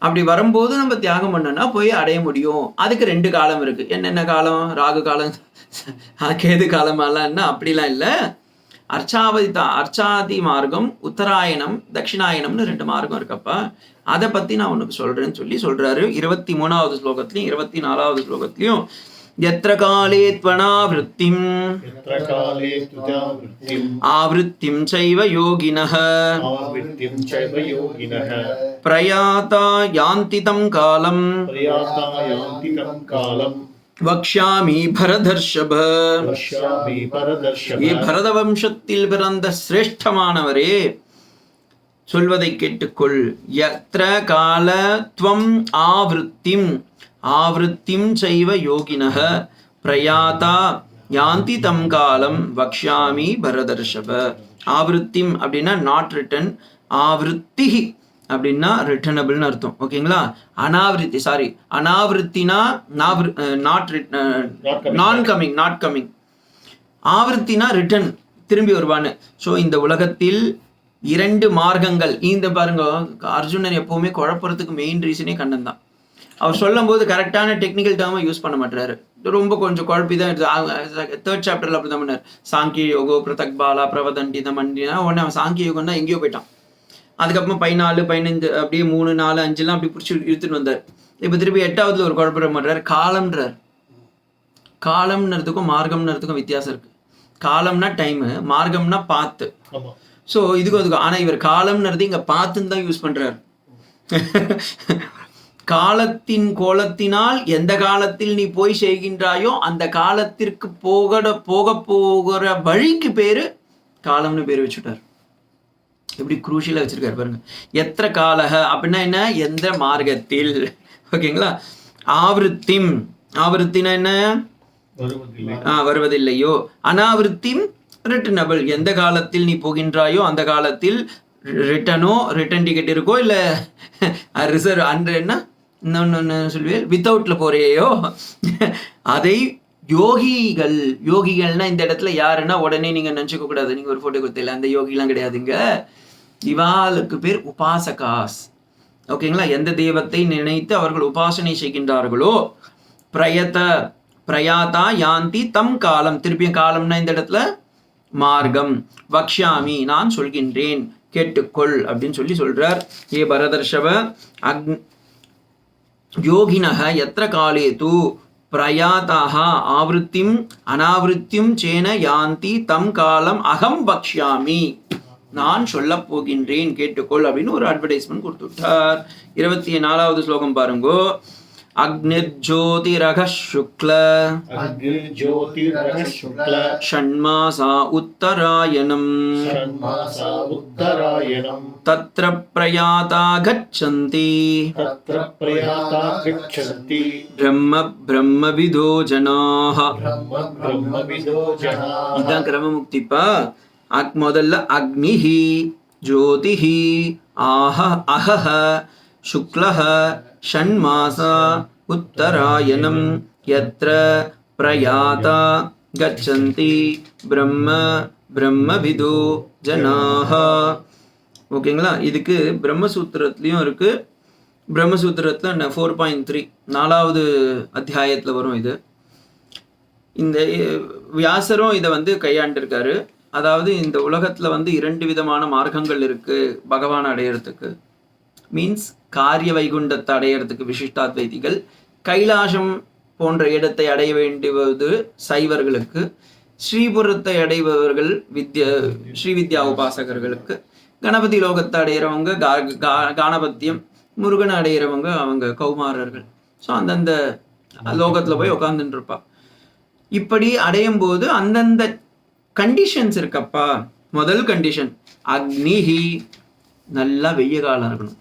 S1: அப்படி வரும்போது நம்ம தியாகம் பண்ணோம்னா போய் அடைய முடியும். அதுக்கு 2 காலம் இருக்கு. என்னென்ன காலம்? ராகு காலம், கேது காலமெல்லாம் என்ன அப்படிலாம் இல்லை. அர்ச்சாதி மார்க்கம், உத்தராயணம், தட்சிணாயணம்னு 2 மார்க்கம் இருக்கப்பா. அதை பற்றி நான் உனக்கு சொல்கிறேன்னு சொல்கிறாரு 23வது ஸ்லோகத்திலையும் 24வது ஸ்லோகத்திலையும். यत्र काले त्वनावृत्तिम् आवृत्तिं चैव योगिनः प्रयाता यान्ति तं कालम् வக்ஷாமி பரதர்ஷப. பரத வம்சத்தில் பிறந்த சிரேஷ்டமானவரே, சொல்வதை கேட்டுக்கொள். யத்ர கால த்வம் ஆவృத்திம் சைவ யோகினஹ பிரயாதா யாந்தி தம் காலம் வக்ஷாமி பரதர்ஷப. ஆவృத்திம் அப்படின்னா நாட் ரிட்டன், ஆவృத்தி அப்படின்னா ரிட்டர்னபிள்னு அர்த்தம். ஓகேங்களா? அனாவிருத்தினா நாட் கமிங், ஆவൃத்தினா ரிட்டன், திரும்பி வருவான்னு. ஸோ இந்த உலகத்தில் 2 மார்க்கங்கள். இந்த பாருங்க, அர்ஜுனன் எப்பவுமே குழப்பறதுக்கு மெயின் ரீசனே கண்ணன் தான். அவர் சொல்லும் போது கரெக்டான டெக்னிக்கல் டேர்மை யூஸ் பண்ண மாட்டாரு, ரொம்ப கொஞ்சம் குழப்பி தான். 3rd சாப்டர்ல அப்படி தான் பண்ணார். சாங்கிய யோகோ பிரதக் பாலா பிரவதண்டிதம் மண்டினா உடனே அவன் சாங்கிய யோகம்னா எங்கேயோ போயிட்டான். அதுக்கப்புறம் 14, 15 அப்படியே 3, 4, 5 அப்படி பிடிச்சி இழுத்துட்டு வந்தார். இப்போ திருப்பி 8வதுல ஒரு குழப்பம் மாட்டார். காலம்ன்றார். காலம்ன்றதுக்கும் மார்க்கம்ன்றதுக்கும் வித்தியாசம் இருக்கு. காலம்னா டைமு, மார்க்கம்னா பாத்து. ஸோ இதுக்கும் ஆனால் இவர் காலம்ன்றது இங்கே பாத்துன்னு தான் யூஸ் பண்றாரு. காலத்தின் கோலத்தினால் எந்த காலத்தில் நீ போய் செய்கின்றாயோ அந்த காலத்திற்கு போகிற வழிக்கு பேரு காலம்னு பேர் வச்சுட்டார். எப்படி குரூஷியலா வச்சிருக்காரு பாருங்க. எத்திர காலக அப்படின்னா என்ன? எந்த மார்க்கத்தில். ஓகேங்களா? ஆவృத்தினா என்ன? வருவதில்லையோ. அனாவிருத்திம் ரிட்டனபிள், எந்த காலத்தில் நீ போகின்றாயோ அந்த காலத்தில் ரிட்டன் டிக்கெட் இருக்கோ இல்ல ரிசர்வ் என்ன இன்னொன்னு சொல்லுவேன் வித்தவுட்ல போறியோ அதை யோகிகள்னா இந்த இடத்துல யாருன்னா உடனே நீங்க நினைச்சுக்க கூடாது, நீங்க ஒரு போட்டோ கொடுத்தல அந்த யோகிலாம் கிடையாதுங்க. இவாளுக்கு பேர் உபாசகாஸ். ஓகேங்களா? எந்த தெய்வத்தை நினைத்து அவர்கள் உபாசனை செய்கின்றார்களோ பிரயாதா யாந்தி தம் காலம். திருப்பியும் காலம்னா இந்த இடத்துல மார்க்கம். வக்ஷாமி நான் சொல்கின்றேன், கேட்டுக்கொள் அப்படின்னு சொல்றார். ஏ பரதர்ஷவ யோகினஹ எத்திர காலே தூ பிரயாதாக ஆவருத்திம் அனாவருத்தியும் சேன யாந்தி தம் காலம் அகம் வக்ஷாமி, நான் சொல்ல போகின்றேன் கேட்டுக்கொள் அப்படின்னு ஒரு அட்வர்டைஸ்மெண்ட் கொடுத்துட்டார். 24வது ஸ்லோகம் பாருங்கோ. அக்னிர்ஜோதிரக சுக்ல ஷண்மாசா உத்தராயணம் தத்ர பிரயாதா கச்சந்தி பிரம்மவிதோ ஜனாஹ. இதான் கிரமமுக்திப்பா. முதல்ல அக்னிஹி ஜோதிஹி அஹஹ சுக்லஹ ஷண்மாசா உத்தராயணம் யத்ர பிரயாதா கச்சந்தி பிரம்மவிதோ ஜனாஹ. ஓகேங்களா? இதுக்கு பிரம்மசூத்திரத்துலையும் இருக்கு. பிரம்மசூத்திரத்தில் 4.3 4வது அத்தியாயத்தில் வரும் இது. இந்த வியாசரும் இதை கையாண்டிருக்காரு. அதாவது இந்த உலகத்தில் 2 விதமான மார்க்கங்கள் இருக்கு பகவான் அடையிறதுக்கு. மீன்ஸ் காரிய வைகுண்டத்தை அடையிறதுக்கு விசிஷ்டாத்வைதிகள், கைலாசம் போன்ற இடத்தை அடைய வேண்டுவது சைவர்களுக்கு, ஸ்ரீபுரத்தை அடைபவர்கள் ஸ்ரீவித்யா உபாசகர்களுக்கு, கணபதி லோகத்தை அடையிறவங்க கானபத்தியம், முருகனை அடையிறவங்க அவங்க கௌமாரர்கள். ஸோ அந்தந்த லோகத்தில் போய் உட்காந்துட்டு இருப்பா. இப்படி அடையும் போது அந்தந்த கண்டிஷன்ஸ் இருக்கப்பா. முதல் கண்டிஷன் அக்னிஹி, நல்லா வெய்ய காலம் இருக்கணும்.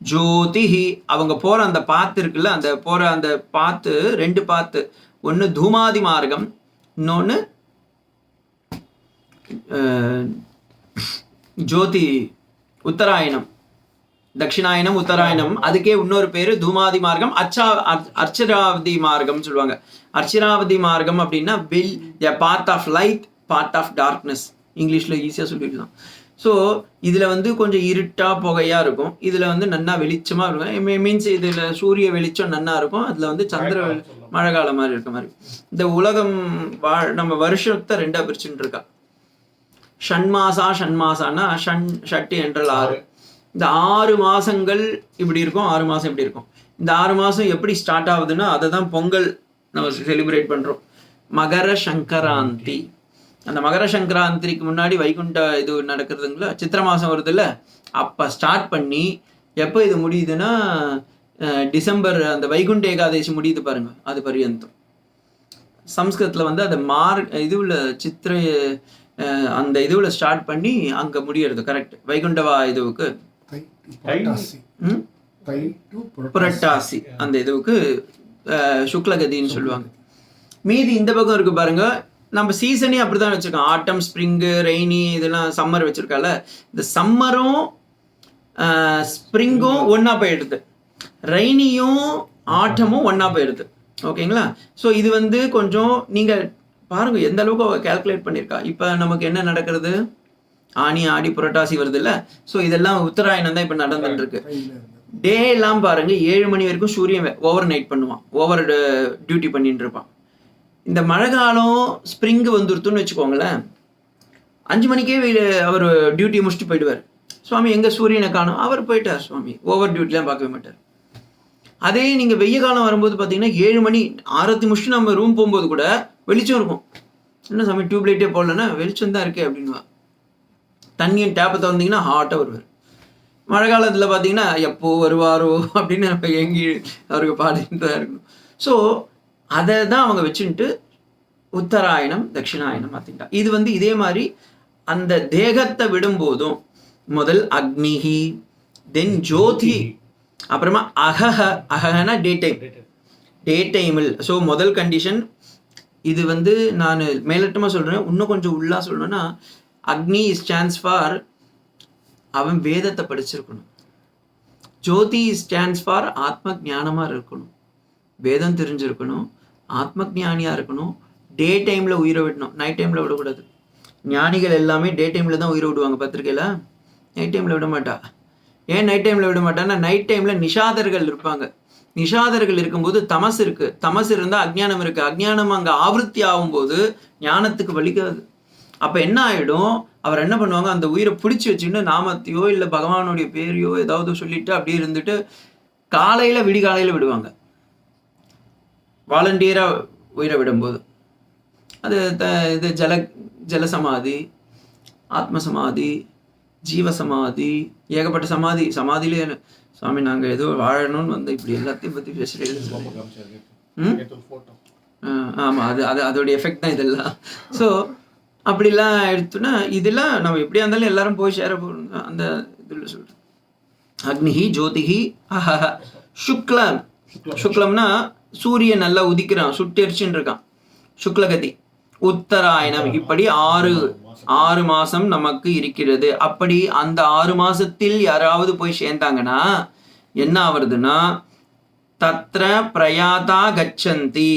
S1: ஜோதிஹி, அவங்க போற அந்த பாத்து இருக்குல்ல, அந்த போற அந்த பாத்து 2 பாத்து, ஒன்று தூமாதி மார்க்கம், இன்னொன்று ஜோதி உத்தராயணம், தட்சிணாயனம் உத்தராயணம். அதுக்கே இன்னொரு பேரு தூமாதி மார்க்கம், அர்ச்சராவதி மார்க்கம் சொல்லுவாங்க. அர்ச்சராவதி மார்க்கம் அப்படின்னா path of light, path of darkness. இங்கிலீஷில் ஈஸியாக சொல்லிடலாம். ஸோ இதில் கொஞ்சம் இருட்டாக புகையாக இருக்கும், இதில் நன்னா வெளிச்சமாக இருக்கும். மீன்ஸ் இதில் சூரிய வெளிச்சம் நன்னா இருக்கும், அதில் சந்திர மழை காலம் மாதிரி இருக்க மாதிரி. இந்த உலகம் நம்ம வருஷத்தை 2ஆக பிரிச்சுட்டு இருக்கா. ஷண்மாசானா ஷட்டு என்றால் 6. இந்த 6 மாதங்கள் இப்படி இருக்கும், 6 மாதம் இப்படி இருக்கும். இந்த 6 மாதம் எப்படி ஸ்டார்ட் ஆகுதுன்னா அதை தான் பொங்கல் நம்ம செலிப்ரேட் பண்ணுறோம். மகர சங்கராந்தி. அந்த மகர சங்கராந்திக்கு முன்னாடி வைகுண்ட இது நடக்கிறதுங்களா, சித்திரை மாதம் வருதுல்ல, அப்போ ஸ்டார்ட் பண்ணி எப்போ இது முடியுதுன்னா டிசம்பர் அந்த வைகுண்ட ஏகாதசி முடியுது பாருங்க, அது பரியந்தம். சம்ஸ்கிருதத்தில் அது இதுவில் சித்திரை அந்த இதுவில் ஸ்டார்ட் பண்ணி அங்கே முடியறது கரெக்ட். வைகுண்டவா இதுவுக்கு புரட்டாசி அந்த இதுவுக்கு சுக்லகதின்னு சொல்லுவாங்க. மீதி இந்த பக்கம் இருக்கு பாருங்க, நம்ம சீசனே அப்படிதான் வச்சிருக்கோம். ஆட்டம், ஸ்ப்ரிங்கு, ரெய்னி, இதெல்லாம் சம்மர் வச்சிருக்கால. இந்த சம்மரும் ஸ்ப்ரிங்கும் ஒன்னா போயிடுது, ரெய்னியும் ஆட்டமும் ஒன்னா போயிடுது. ஓகேங்களா? ஸோ இது கொஞ்சம் நீங்க பாருங்க எந்த அளவுக்கு அவ கால்குலேட் பண்ணியிருக்கா. இப்போ நமக்கு என்ன நடக்கிறது, ஆனி ஆடி புரட்டாசி வருது இல்லை. ஸோ இதெல்லாம் உத்தராயணம் தான் இப்போ நடந்துட்டு இருக்கு. டே எல்லாம் பாருங்க 7 மணி வரைக்கும் சூரியன் ஓவர் நைட் பண்ணுவான், ஓவர் டியூட்டி பண்ணிட்டு இருப்பான். இந்த மழை காலம் ஸ்ப்ரிங்கு வந்துருத்துன்னு வச்சுக்கோங்களேன், 5 மணிக்கே அவர் டியூட்டி முடிச்சுட்டு போயிடுவார். சுவாமி எங்கே சூரியனை காணும், அவர் போயிட்டார் சுவாமி, ஓவர் டியூட்டிலாம் பார்க்கவே மாட்டார். அதே நீங்கள் வெய்ய காலம் வரும்போது பார்த்தீங்கன்னா 7 மணி ஆரத்தி முடிச்சுட்டு நம்ம ரூம் போகும்போது கூட வெளிச்சம் இருக்கும். என்ன சாமி டியூப்லைட்டே போடலன்னா வெளிச்சம் தான் இருக்கே அப்படின்வா. தண்ணியை டேப்பை திறந்தீங்கன்னா ஹாட்டாக வருவார். மழை காலத்தில் பார்த்தீங்கன்னா எப்போ வருவாரோ அப்படின்னு நம்ம எங்கி அவருக்கு பாடிட்டு தான் இருக்கணும். ஸோ அதை தான் அவங்க வச்சுட்டு உத்தராயணம் தட்சிணாயணம் பார்த்தீங்கன்னா இது இதே மாதிரி அந்த தேகத்தை விடும்போதும் முதல் அக்னிஹி, தென் ஜோதி, அப்புறமா அகஹனா டே டைமில். ஸோ முதல் கண்டிஷன் இது நான் மேலட்டமாக சொல்கிறேன். இன்னும் கொஞ்சம் உள்ளா சொல்லணும்னா அக்னி ஸ்டாண்ட்ஸ் ஃபார் அவன் வேதத்தை படிச்சிருக்கணும். ஜோதி ஸ்டாண்ட்ஸ் ஃபார் ஆத்ம ஞானமாக இருக்கணும், வேதம் தெரிஞ்சிருக்கணும், ஆத்ம ஞானியாக இருக்கணும், டே டைமில் உயிரை விடணும், நைட் டைமில் விடக்கூடாது. ஞானிகள் எல்லாமே டே டைமில் தான் உயிரை விடுவாங்க பத்திரிக்கையில், நைட் டைமில் விட மாட்டா. ஏன் நைட் டைமில் விட மாட்டான்னா, நைட் டைமில் நிஷாதர்கள் இருப்பாங்க. நிஷாதர்கள் இருக்கும்போது தமஸ் இருக்குது, தமஸ் இருந்தால் அஜ்ஞானம் இருக்குது, அஜ்ஞானம் அங்கே ஆவருத்தி ஆகும்போது ஞானத்துக்கு வலிக்காது. அப்போ என்ன ஆகிடும், அவர் என்ன பண்ணுவாங்க, அந்த உயிரை பிடிச்சி வச்சுட்டு நாமத்தையோ இல்லை பகவானுடைய பேரையோ ஏதாவது சொல்லிட்டு அப்படியே இருந்துட்டு காலையில் விடிகாலையில் விடுவாங்க. வாலண்டியராக உயிரை விடும்போது அது இது ஜலசமாதி, ஆத்மசமாதி, ஜீவசமாதி, ஏகப்பட்ட சமாதியிலே சுவாமி நாங்கள் ஏதோ வாழணும்னு வந்து இப்படி எல்லாத்தையும் பற்றி பேசுகிறேன். ஆமாம், அதோடைய எஃபெக்ட் தான் இதெல்லாம். ஸோ அப்படிலாம் எடுத்தோன்னா இதெல்லாம் நம்ம எப்படியா இருந்தாலும் எல்லாரும் போய் சேர போகணும். அந்த இதில் சொல்கிறேன். அக்னிஹி ஜோதிஹி சுக்லம். சுக்லம்னா சூரியன் நல்லா உதிக்கிறான், சுட்டெரிச்சுன்னு இருக்கான், சுக்லகதி. உத்தராயணம். இப்படி 6 மாசம் நமக்கு இருக்கிறது. அப்படி அந்த 6 மாசத்தில் யாராவது போய் சேர்ந்தாங்கன்னா என்ன ஆவறதுன்னா, தத்ர பிரயாதா கச்சந்தி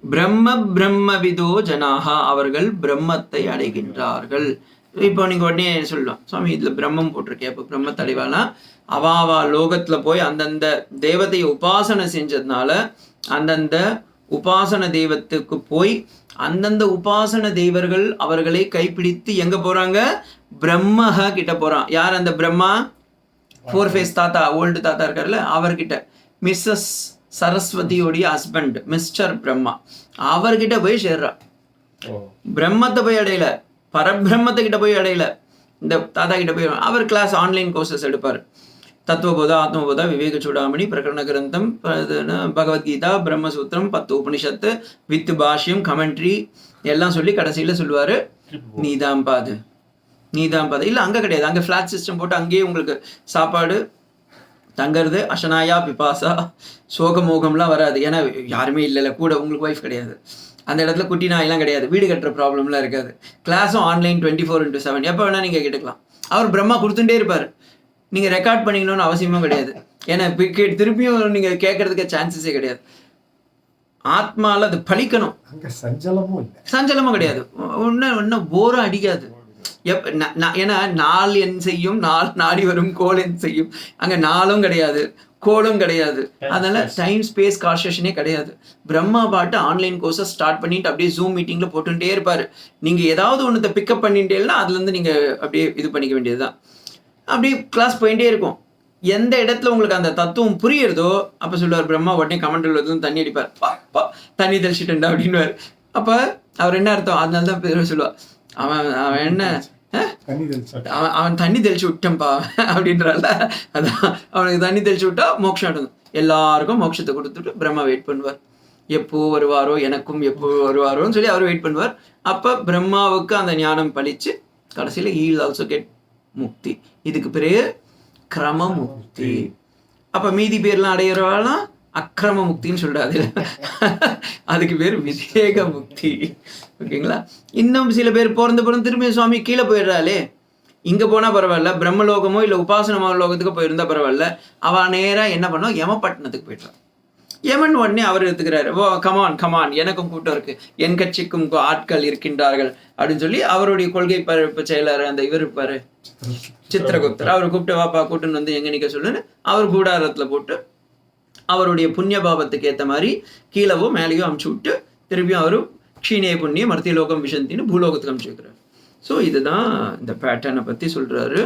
S1: பிரம்மவிதோ ஜனாகா, அவர்கள் பிரம்மத்தை அடைகின்றார்கள். இப்போ நீங்க உடனே சொல்லலாம், சுவாமி இதுல பிரம்மம் போட்டிருக்கேன், அப்போ பிரம்மத்தை அடைவானா? அவாவா லோகத்துல போய் அந்தந்த தேவதையை உபாசனை செஞ்சதுனால அந்தந்த உபாசன தெய்வத்துக்கு போய் அந்தந்த உபாசன தெய்வர்கள் அவர்களை கைப்பிடித்து எங்க போறாங்க, பிரம்மஹ கிட்ட போறான். யார் அந்த பிரம்மா? 4 ஃபேஸ் தாத்தா, ஓல்டு தாத்தா இருக்கார்ல, அவர்கிட்ட. மிஸ்ஸஸ் சரஸ்வதியோடைய ஹஸ்பண்ட் மிஸ்டர் பிரம்மா, அவர்கிட்ட போய் சேர்றா. பிரம்மத்தை போய் அடையல, பரபிரம்மத்தை கிட்ட போய் அடையல, இந்த தாத்தா கிட்ட போய். அவர் கிளாஸ் ஆன்லைன் கோர்சஸ் எடுப்பார். தத்துவபோதா, ஆத்மபோதா, விவேக சூடாமணி, பிரகரண கிரந்தம், பகவத்கீதா, பிரம்மசூத்திரம், 10 உபனிஷத்து வித் பாஷ்யம், கமெண்ட்ரி எல்லாம் சொல்லி கடைசியில் சொல்லுவார், நீதான் பாது, நீதான் பாது. இல்லை அங்கே கிடையாது, அங்கே ஃப்ளாட் சிஸ்டம் போட்டு அங்கேயே உங்களுக்கு சாப்பாடு தங்கிறது, அஷனாயா பிபாசா, சோகமோகம்லாம் வராது. ஏன்னா யாருமே இல்லைல்ல கூட, உங்களுக்கு ஒய்ஃப் கிடையாது அந்த இடத்துல, குட்டி நாயெல்லாம் கிடையாது, வீடு கட்டுற ப்ராப்ளம்லாம் இருக்காது. கிளாஸும் ஆன்லைன் 24/7, எப்போ வேணால் நீங்கள் கேட்டுக்கலாம். அவர் பிரம்மா கொடுத்துட்டே இருப்பார், நீங்கள் ரெக்கார்ட் பண்ணிக்கணும்னு அவசியமும் கிடையாது. ஏன்னா திருப்பியும் நீங்கள் கேட்கறதுக்கு சான்சஸே கிடையாது. ஆத்மாவில் அது பழிக்கணும், சஞ்சலமும் கிடையாது, ஒன்றும் போரும் அடிக்காது. ஏன்னா நாள் என் செய்யும், நாடி வரும் கோல் என் செய்யும், அங்கே நாளும் கிடையாது, கோலும் கிடையாது. அதனால டைம் ஸ்பேஸ் கான்செஷனே கிடையாது. பிரம்மா பாட்டு ஆன்லைன் கோர்ஸை ஸ்டார்ட் பண்ணிட்டு அப்படியே ஜூம் மீட்டிங்ல போட்டுட்டே இருப்பாரு. நீங்க ஏதாவது ஒன்றத்தை பிக்கப் பண்ணிட்டேன்னா அதுல இருந்து நீங்க அப்படியே இது பண்ணிக்க வேண்டியதுதான். அப்படியே கிளாஸ் போயிட்டே இருக்கும். எந்த இடத்துல உங்களுக்கு அந்த தத்துவம் புரியுறதோ அப்ப சொல்லுவார் பிரம்மா, உடனே கமெண்ட்ல தண்ணி அடிப்பார், தண்ணி தெளிச்சுட்டா அப்படின்னு. அப்ப அவர் என்ன அர்த்தம், அதனால தான் சொல்லுவார், அவன் என்ன அவன் தண்ணி தெளிச்சு விட்டம்பா அப்படின்றால, அதான் அவனுக்கு தண்ணி தெளிச்சு விட்டா மோட்சம் அடையும். எல்லாருக்கும் மோட்சத்தை கொடுத்துட்டு பிரம்மா வெயிட் பண்ணுவார், எப்போ வருவாரோ, எனக்கும் எப்போ வருவாரோன்னு சொல்லி அவர் வெயிட் பண்ணுவார். அப்ப பிரம்மாவுக்கு அந்த ஞானம் பழிச்சு கடைசியில he will also get முக்தி. இதுக்கு பேரு கிரம முக்தி. அப்ப மீதி பேர்லாம் அடையிறவாலாம் அக்கிரம முக்தின்னு சொல்றாரு, அதுக்கு பேர் விவேக முக்தி. ஓகேங்களா? இன்னும் சில பேர் பிறந்து திரும்பி சுவாமி கீழே போயிடுறாளே, இங்க போனா பரவாயில்ல, பிரம்மலோகமோ இல்ல உபாசன லோகத்துக்கு போயிருந்தா பரவாயில்ல, அவ நேரா என்ன பண்ணோம், யமபட்டினத்துக்கு போயிடுறான். யமன் உடனே அவர் எடுத்துக்கிறாரு, ஓ கமான் எனக்கும் கூட்டம் இருக்கு, என் கட்சிக்கும் ஆட்கள் இருக்கின்றார்கள் அப்படின்னு சொல்லி அவருடைய கொள்கை செயலர் அந்த இவர் இருப்பாரு சித்திரகுப்தர், அவர் கூப்பிட்டு வாப்பா கூட்டுன்னு வந்து எங்க நிக்க சொல்லுன்னு அவர் கூடாரத்துல போட்டு அவருடைய புண்ணிய பாவத்துக்கு ஏற்ற மாதிரி கீழவோ மேலேயோ அமுச்சு விட்டு திரும்பியும் அவரு க்ஷீணே புண்ணிய மர்த்தியலோகம் விஷந்தின்னு பூலோகத்துக்கு அமுச்சு வைக்கிறார். ஸோ இதுதான் இந்த பேட்டர்னை பற்றி சொல்கிறாரு.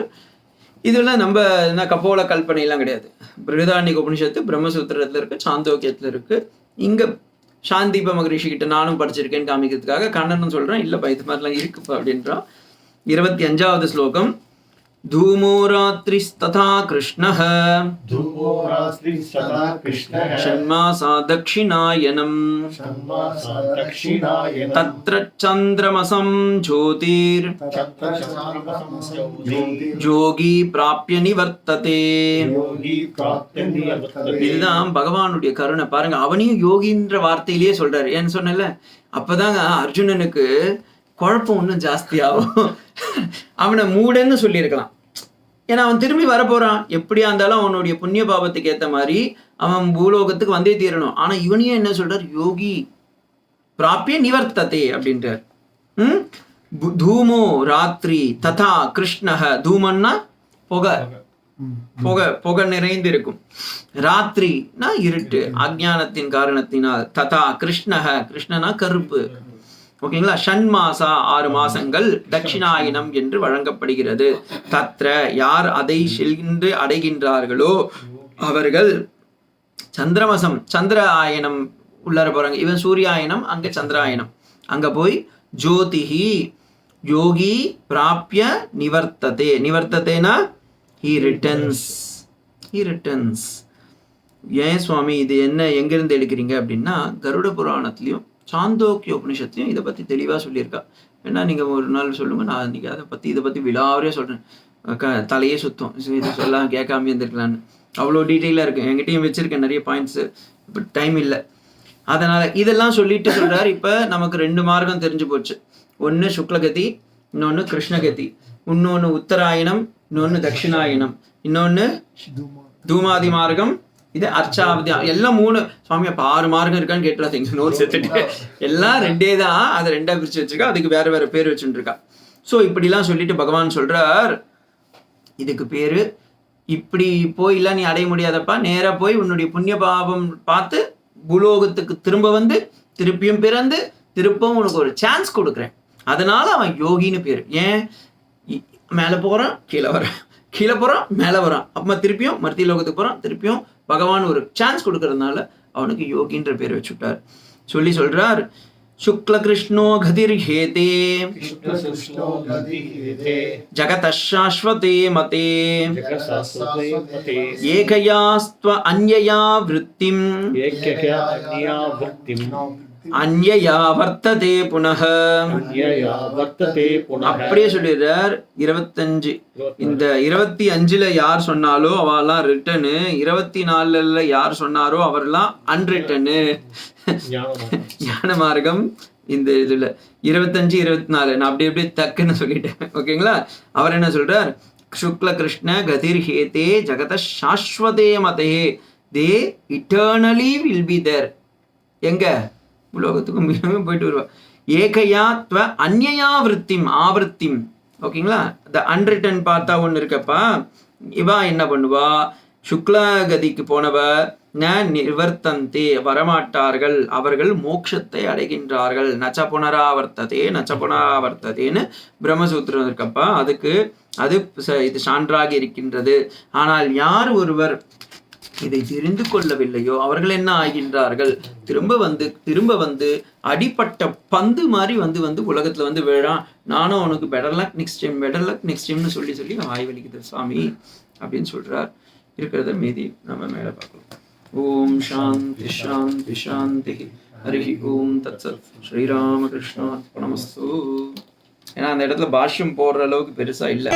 S1: இதெல்லாம் நம்ம கபோல கல்பனைலாம் கிடையாது. பிருகதாரண்யக உபனிஷத்து பிரம்மசூத்திரத்தில் இருக்குது, சாந்தோக்கியத்தில் இருக்குது. இங்கே சாந்தீப மகரிஷி கிட்ட நானும் படிச்சிருக்கேன்னு காமிக்கிறதுக்காக கண்ணனும் சொல்கிறேன், இல்லைப்பா இது மாதிரிலாம் இருக்குப்பா அப்படின்றான். 25வது ஸ்லோகம். धूमो रात्रिस्तथा कृष्णः षण्मासा दक्षिणायनम् तत्र चन्द्रमसं ज्योतिर् योगी प्राप्य निवर्तते. இதுதான் பகவானுடைய கருணை பாருங்க. அவனையும் யோகின்ற வார்த்தையிலேயே சொல்றாரு. ஏன்னு சொன்னல, அப்பதாங்க அர்ஜுனனுக்கு குழப்பம் இன்னும் ஜாஸ்தியாகும். அவனை மூடன்னு சொல்லியிருக்கலாம், ஏன்னா அவன் திரும்பி வரப்போறான். எப்படியா இருந்தாலும் அவனுடைய புண்ணிய பாவத்துக்கு ஏற்ற மாதிரி அவன் பூலோகத்துக்கு வந்தே தீரணும். ஆனா இவனையும் என்ன சொல்றார், யோகி பிராப்பிய நிவர்த்ததே அப்படின்றார். தூமோ ராத்திரி ததா கிருஷ்ணஹ, தூமன்னா புகை, புகை நிறைந்து இருக்கும். ராத்திரினா இருட்டு, அஜ்ஞானத்தின் காரணத்தினால். ததா கிருஷ்ணஹ, கிருஷ்ணனா கருப்பு. ஓகேங்களா? ஷண்மாசா 6 மாசங்கள் தட்சிணாயனம் என்று வழங்கப்படுகிறது. தத்ர யார் அதை சென்று அடைகின்றார்களோ அவர்கள் சந்திரமசம், சந்திர ஆயனம் உள்ளார போறாங்க. இவன் சூரியாயனம், அங்க சந்திராயனம். அங்க போய் ஜோதிஹி யோகி பிராப்பிய நிவர்த்ததே. நிவர்த்ததேனா he returns. ஏன் சுவாமி இது என்ன எங்கிருந்து எடுக்கிறீங்க அப்படின்னா, கருட புராணத்திலையும் சாந்தோக்கிய உபனிஷத்துலையும் இதை பத்தி தெளிவா சொல்லியிருக்கா. ஏன்னா நீங்க ஒரு நாள் சொல்லுங்க, நான் இன்னைக்கு இதை பத்தி விழாவரே சொல்றேன். தலையே சுத்தம், இது சொல்லலாம் கேட்காம இருந்திருக்கலான்னு. அவ்வளோ டீட்டெயிலாக இருக்கு. என்கிட்டயும் வச்சிருக்கேன் நிறைய பாயிண்ட்ஸ், பட் டைம் இல்லை. அதனால இதெல்லாம் சொல்லிட்டு சொல்றாரு. இப்ப நமக்கு 2 மார்க்கம் தெரிஞ்சு போச்சு. ஒன்னு சுக்லகதி, இன்னொன்னு கிருஷ்ணகதி. இன்னொன்னு உத்தராயணம், இன்னொன்னு தட்சிணாயனம், இன்னொன்னு தூமாதி மார்க்கம், இது அர்ச்சாவதி. எல்லாம் 3. சுவாமி அப்ப 6 மார்க்கம் இருக்கான்னு கேட்டுறாதீங்க, நோட்ஸ் எடுத்துட்டு. எல்லாம் 2 தான், அதை 2ஆ பிரிச்சு வச்சிருக்கா. அதுக்கு வேற வேற பேர் வச்சுட்டு இருக்கா. ஸோ இப்படிலாம் சொல்லிட்டு பகவான் சொல்றார், இதுக்கு பேரு இப்படி போயிலாம் நீ அடைய முடியாதப்பா. நேரா போய் உன்னுடைய புண்ணிய பாவம் பார்த்து பூலோகத்துக்கு திரும்ப வந்து திருப்பியும் பிறந்து திருப்பவும் உனக்கு ஒரு சான்ஸ் கொடுக்குறேன். அதனால அவன் யோகின்னு பேரு. ஏன்? மேலே போறான், கீழே வரான், கீழே போறான், மேலே வரான், அப்புறமா திருப்பியும் மர்த்திய லோகத்துக்கு போறான், திருப்பியும் பகவான் ஒரு சான்ஸ் கொடுக்கறதுனால அவனுக்கு யோகின்ற பேர் வச்சுட்டார். சொல்லி சொல்றார், शुक्ल कृष्णो गतिर्हेते जगतः शाश्वते मते एकयास्त्व अन्यया वृत्तिम् अन्यया वर्तते पुनः. அப்படியே சொல்லிடுறார். 25 இந்த 25ல யார் சொன்னாலோ அவெல்லாம் ரிட்டனு, 24ல யார் சொன்னாரோ அவரெல்லாம் அன்ரிட்டனு. ஞான மார்க்கம் இந்த இதுல 25 24 நான் அப்படி அப்படியே டக்குன்னு சொல்லிட்டேன். ஓகேங்களா? அவர் என்ன சொல்றார்? சுக்ல கிருஷ்ண கதிர் ஹேதே ஜகத சாஸ்வதே மதே, தே இட்டர்னலி வில் பி தேர். எங்க? உலோகத்துக்கும் போயிட்டு வருவா. ஏகையாத்வ அந்யயா விருத்திம் ஆவருத்திம். ஓகேங்களா? இந்த அன்ரிட்டன் பார்த்தா ஒன்று இருக்கப்பா. இவா என்ன பண்ணுவா? சுக்லகதிக்கு போனவ ந நிவர்த்தந்தே வரமாட்டார்கள், அவர்கள் மோட்சத்தை அடைகின்றார்கள். நச்ச புனராவர்த்ததே நச்ச புனராவர்த்ததேன்னு பிரம்மசூத்திரம் இருக்கப்பா. அதுக்கு அது இது சான்றாக இருக்கின்றது. ஆனால் யார் ஒருவர் இதை தெரிந்து கொள்ளவில்லையோ அவர்கள் என்ன ஆகின்றார்கள்? திரும்ப வந்து அடிப்பட்ட பந்து மாதிரி வந்து உலகத்துல வந்து விழான். நானும் அவனுக்கு better luck next time, better luck next டைம்னு சொல்லி வாய் வலிக்குது சாமி அப்படின்னு சொல்றார். இருக்கிறத மீதி நம்ம மேல பார்க்கலாம். ஓம் சாந்தி சாந்தி சாந்தி. ஹரி ஓம் தத்சத். ஸ்ரீராமகிருஷ்ணார்ப்பணமஸ்து. ஏன்னா அந்த இடத்துல பாஷ்யம் போடுற அளவுக்கு பெருசா இல்லை.